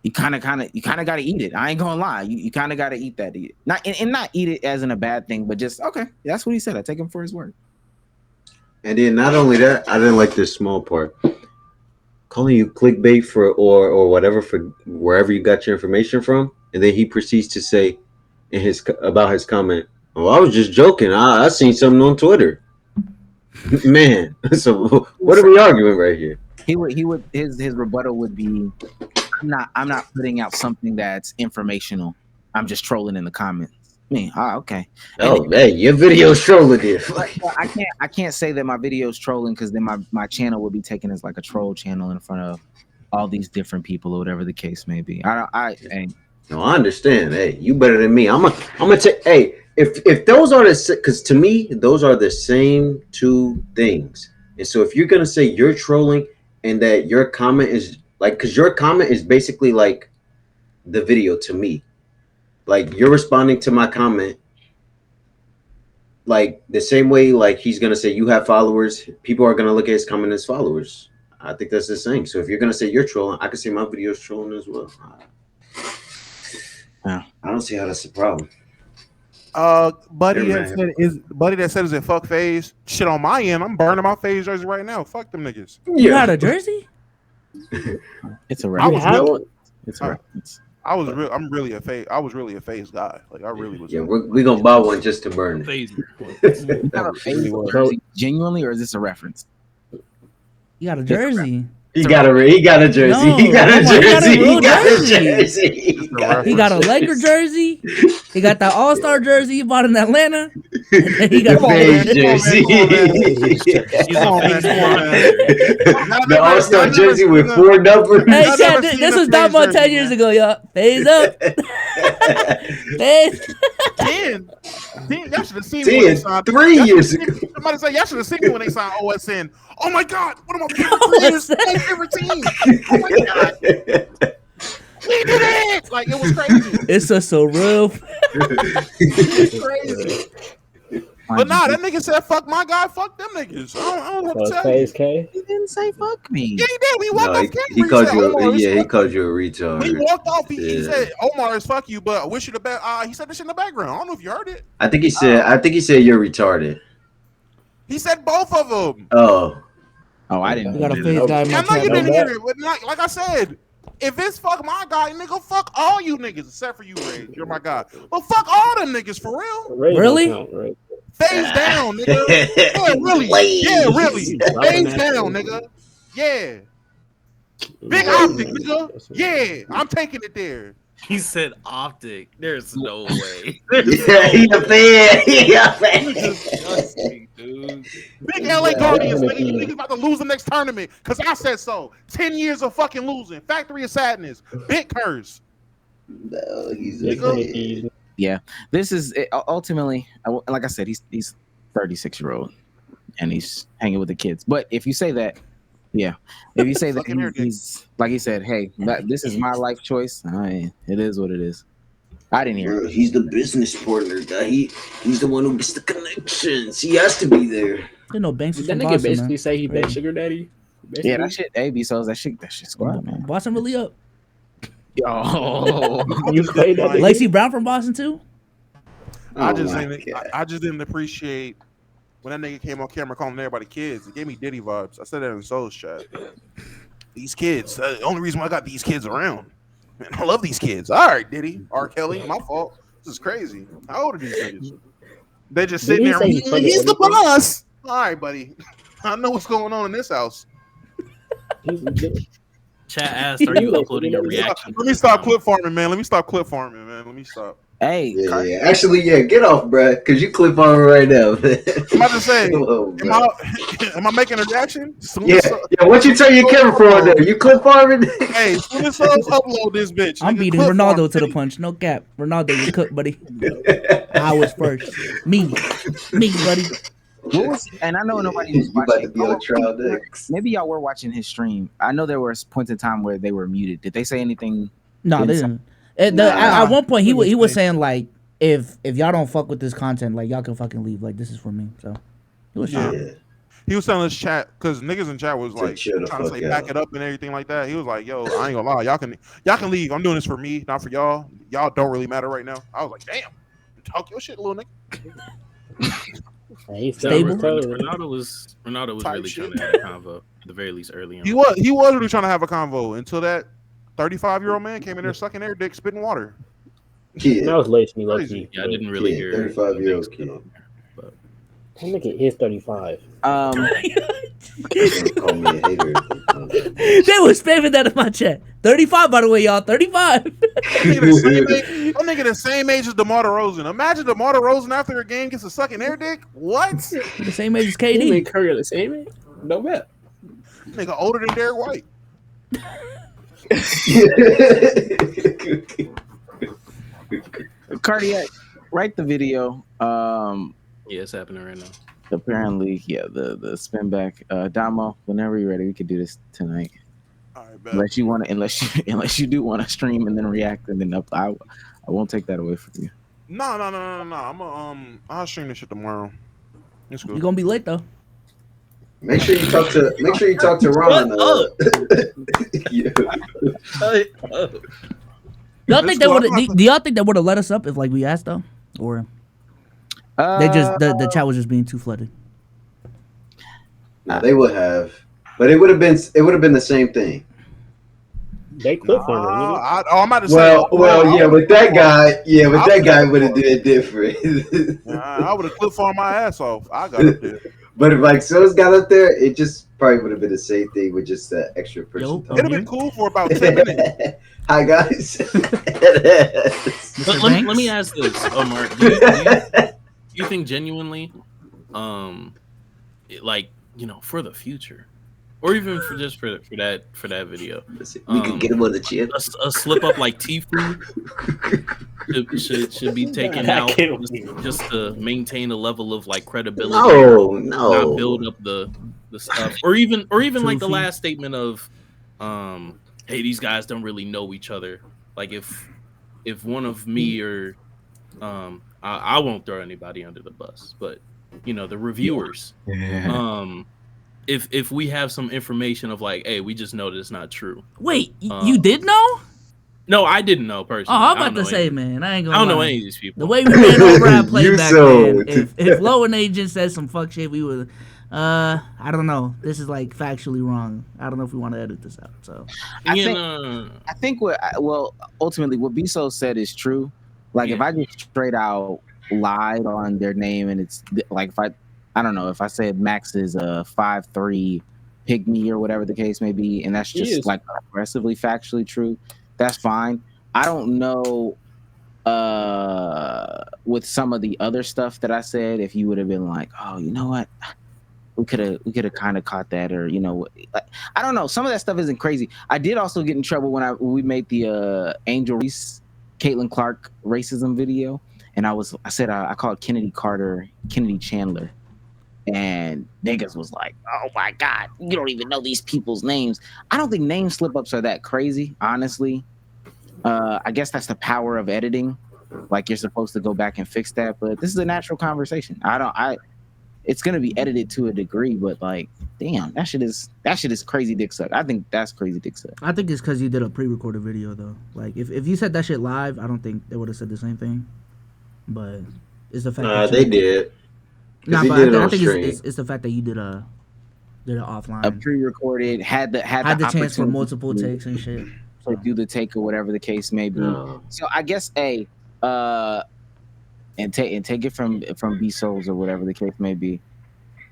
you kind of got to eat it. I ain't gonna lie. You kind of got to eat that. Not eat it as in a bad thing, but just, okay, that's what he said. I take him for his word. And then not only that, I didn't like this small part. Calling you clickbait or whatever for wherever you got your information from. And then he proceeds to say about his comment, oh, I was just joking. I seen something on Twitter. Man, so what are we arguing right here? His rebuttal would be, I'm not putting out something that's informational. I'm just trolling in the comments. Okay. Hey, your video's trolling it. I can't say that my video's trolling, because then my channel would be taken as like a troll channel in front of all these different people or whatever the case may be. No, I understand. Hey, you better than me. I'm gonna take. Hey, if those are because to me those are the same two things. And so if you're gonna say you're trolling and that your comment is like, because your comment is basically like the video to me, like you're responding to my comment like the same way like he's gonna say you have followers, people are gonna look at his comment as followers. I think that's the same. So if you're gonna say you're trolling, I can say my video is trolling as well. I don't see how that's a problem. Buddy that said is it fuck FaZe? Shit, on my end, I'm burning my FaZe jersey right now. Fuck them niggas. You got a jersey? It's a reference. I was really a FaZe guy. Like, I really was. Yeah, we're gonna buy one just to burn it. Genuinely, or is this a reference? You got a jersey. He got a jersey. No, he got a jersey. He got a Laker jersey. He got that All-Star jersey he bought in Atlanta. And he got the FaZe jersey. The All-Star jersey with 4 numbers. Hey, Chad, this was not about 10 years ago, y'all. FaZe up. FaZe. 10. Y'all should have seen me when they signed 3 years ago. Somebody say y'all should have seen me when they signed OSN. Oh my God, one of my favorite teams. Oh my God. We did it! Like, it was crazy. It's just so real. It's crazy. But nah, that nigga said fuck my guy, fuck them niggas. I don't know what to tell you. He didn't say fuck me. Yeah, he did. He walked off camera. He called you a retard. When he walked off, he said, Omar is fuck you, but I wish you the best. He said this shit in the background. I don't know if you heard it. I think he said you're retarded. He said both of them. Oh, I didn't. You got a FaZe guy. I know you didn't hear it, but like I said, if it's fuck my guy, nigga, fuck all you niggas except for you, Rage. You're my guy. But fuck all them niggas for real. Really? FaZe down, nigga. Yeah, really. Yeah, really. FaZe down, nigga. Yeah. Big optic, nigga. Yeah, I'm taking it there. He said optic. There's no way. Yeah, he a fan. He a fan. Disgusting, dude. Big LA Guardians, nigga. You niggas about to lose the next tournament because I said so. 10 years of fucking losing. Factory of sadness. Big curse. No, he's yeah. This is ultimately, like I said, he's 36-year-old and he's hanging with the kids. But if you say that, yeah, if you say that he's like he said, hey, this is my life choice. It is what it is. I didn't hear. He's the business partner guy. He's the one who gets the connections. He has to be there. You know, Banks. Did that nigga basically say he bet sugar daddy? Basically? Yeah, that shit. AB, so that shit squad, man. Boston really up. Yo, You played that? Lacey Brown from Boston too. I Oh just my didn't. God. I just didn't appreciate when that nigga came on camera calling everybody kids. It gave me Diddy vibes. I said that in Soul's chat. These kids. The only reason why I got these kids around. Man, I love these kids. All right, Diddy, R. Kelly, my fault. This is crazy. How old are these niggas? They just sitting he there. say he funded He's the everything? boss. All right, buddy. I know what's going on in this house. Chat asked, "Are you uploading your reaction?" Let me stop clip farming, man. Let me stop clip farming, man. Let me stop. Hey, Yeah. Actually, yeah, get off, bruh, because you clip on right now. I'm about to say, Whoa, am I making a reaction? yeah, what you turn your camera for on there? You clip farming? Hey, as soon as Subs upload this bitch, I'm nigga, beating clip farm Ronaldo to the punch. No cap. Ronaldo, you cook, buddy. I was first. Me, buddy. What was? And I know nobody was You about to watching. be on trial next. Maybe y'all were watching his stream. I know there were points in time where they were muted. Did they say anything? No, they inside? didn't. At one point, he was saying like, if y'all don't fuck with this content, like y'all can fucking leave. Like this is for me. So it was Yeah. He was telling us chat because niggas in chat was like chill the trying to fuck say out. back it up and everything like that. He was like, "Yo, I ain't gonna lie, y'all can leave. I'm doing this for me, not for y'all. Y'all don't really matter right now." I was like, "Damn, talk your shit, little nigga." Hey, Stable. Ronaldo was Type really shit. trying to have a convo at the very least early on. He was really trying to have a convo until that 35-year-old man came in there sucking air dick, spitting water. Kid. That was Lacey, Crazy. Yeah, I didn't really Kid, hear 35-year-old kid. but That nigga is 35. Don't call me a hater. They was spamming that in my chat. 35, by the way, y'all. 35. That nigga the same age as DeMar DeRozan. Imagine DeMar DeRozan after a game gets a sucking air dick. What? The same age as You KD. and Curry are the same age? No bet. Nigga older than Derek White. Cardiac, write the video. yeah, it's happening right now. Apparently, yeah, the spin back. Damo, whenever you're ready, we could do this tonight. All right, bet. Unless you do want to stream and then react and then I won't take that away from you. No. I'll stream this shit tomorrow. It's good. You gonna be late though. Make sure you talk to Ron. Yeah. Y'all think they would? Do y'all think they would have let us up if like we asked though, or they just the chat was just being too flooded? Nah, they would have, but it would have been the same thing. They clip on her. I'm about to say. Well, yeah, with that guy would have did it different. I would have clip farmed my ass off. I got up there. But if like Sos got up there, it just probably would have been the same thing with just that extra person. It'd have been cool for about 10 minutes. Hi guys. Let me ask this, Omar. Do you think genuinely, like, you know, for the future, or even for just for that video, we could get him on the chin. A slip up like Tfue should be taken out just to maintain a level of like credibility. No. Not build up the stuff, or even like the last statement of, hey, these guys don't really know each other. Like if one of me or I won't throw anybody under the bus, but you know, the reviewers, if we have some information of like, hey, we just know that it's not true. Wait, you did know? No, I didn't know personally. Oh, I'm about to say, man, I ain't gonna. I don't know lie. any of these people. The way we ran over our playback, man. If Low and Agent said some fuck shit, we would. I don't know. This is like factually wrong. I don't know if we want to edit this out. So I think ultimately what Biso said is true. Like if I just straight out lied on their name and it's like if I don't know if I said Max is a 5'3" pygmy or whatever the case may be, and that's just like aggressively factually true, that's fine. I don't know with some of the other stuff that I said if you would have been like, oh, you know what, we could have kind of caught that, or you know, like, I don't know. Some of that stuff isn't crazy. I did also get in trouble when we made the Angel Reese, Caitlin Clark racism video, and I said I called Kennedy Carter Kennedy Chandler, and niggas was like, oh my god, you don't even know these people's names. I don't think name slip ups are that crazy, honestly. I guess that's the power of editing. Like you're supposed to go back and fix that, but this is a natural conversation. it's gonna be edited to a degree, but like, damn, that shit is crazy dick suck. I think that's crazy dick suck. I think it's because you did a pre-recorded video though. Like if you said that shit live, I don't think they would have said the same thing. But it's the fact that they did. Nah, but I think it's the fact that you did it offline. A pre-recorded had the chance for multiple takes and shit. To do the take or whatever the case may be. So I guess and take it from B Souls or whatever the case may be.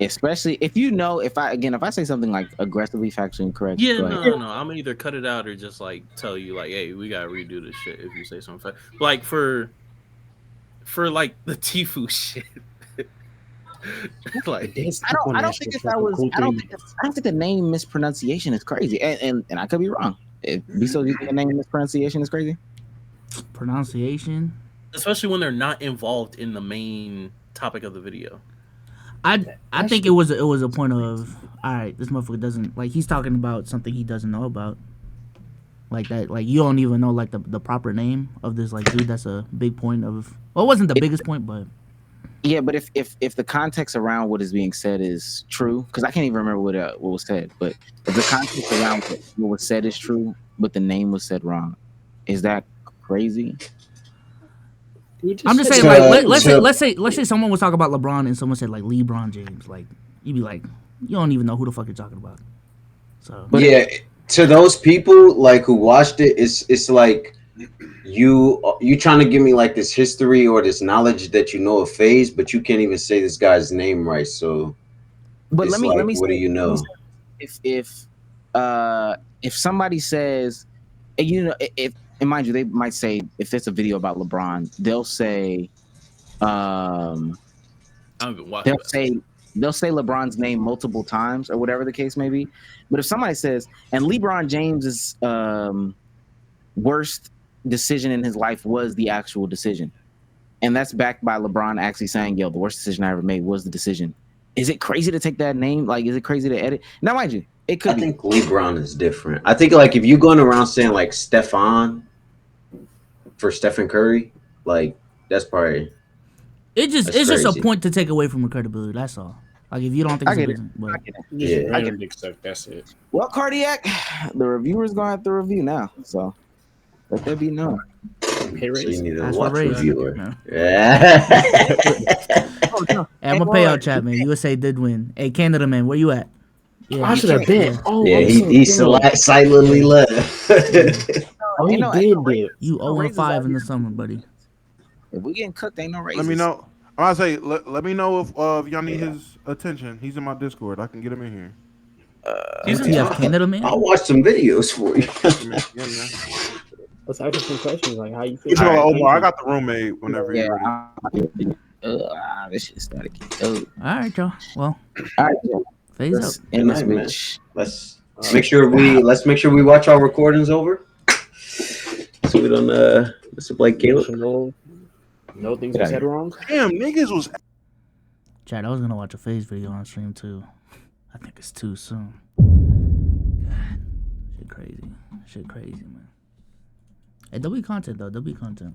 Especially if I say something like aggressively factually incorrect. Yeah, no. I'm gonna either cut it out or just like tell you like, hey, we gotta redo this shit if you say something. Like for like the Tfue shit. Like I don't think the name mispronunciation is crazy, and I could be wrong. If B-So using the name mispronunciation is crazy. Pronunciation, especially when they're not involved in the main topic of the video. I think it was a point of, all right, this motherfucker doesn't like, he's talking about something he doesn't know about, like that, like you don't even know like the proper name of this like dude. That's a big point of. Well, it wasn't the biggest point, but. Yeah, but if the context around what is being said is true, because I can't even remember what was said, but if the context around what was said is true, but the name was said wrong, is that crazy? I'm just saying, like, let's say someone was talking about LeBron and someone said like LeBron James, like you'd be like, you don't even know who the fuck you're talking about. So yeah, to those people like who watched it, it's like. You trying to give me like this history or this knowledge that you know of FaZe, but you can't even say this guy's name right. So, but let me what say, do you know? If somebody says, and mind you, they might say if it's a video about LeBron, they'll say, they'll say LeBron's name multiple times or whatever the case may be. But if somebody says, and LeBron James's worst decision in his life was the actual decision, and that's backed by LeBron actually saying, yo, the worst decision I ever made was the decision. Is it crazy to take that name? Like, is it crazy to edit? Now, mind you, it could. I think LeBron is different. I think like if you're going around saying like Stefan for Stephen Curry, like that's probably it's just a point to take away from the credibility. That's all. Like if you don't think that's it. Well, Cardiac, the reviewer's gonna have to review now, so let there be known. Pay raise. So you need to watch reviewer. No. Yeah. I'm gonna pay out chat, man. USA did win. Hey, Canada man, where you at? Yeah, I should have been. Oh, yeah, he silently left. He did. You 0-5 in the summer, buddy. If we getting cooked, ain't no raises. Let me know. I say, let me know if y'all need his attention. He's in my Discord. I can get him in here. He's in Canada, man. I'll watch some videos for you. Let's ask some questions like how you feel. Omar, I got the roommate whenever you're ready. This shit's static. All right, y'all. Well, all right, FaZe up. In this bitch. Let's make sure we watch our recordings over, so we don't mess up like Caleb. No things I said wrong. Damn, niggas was. Chad, I was gonna watch a FaZe video on stream too. I think it's too soon. God, shit crazy, man. Hey, there'll be content though. There'll be content.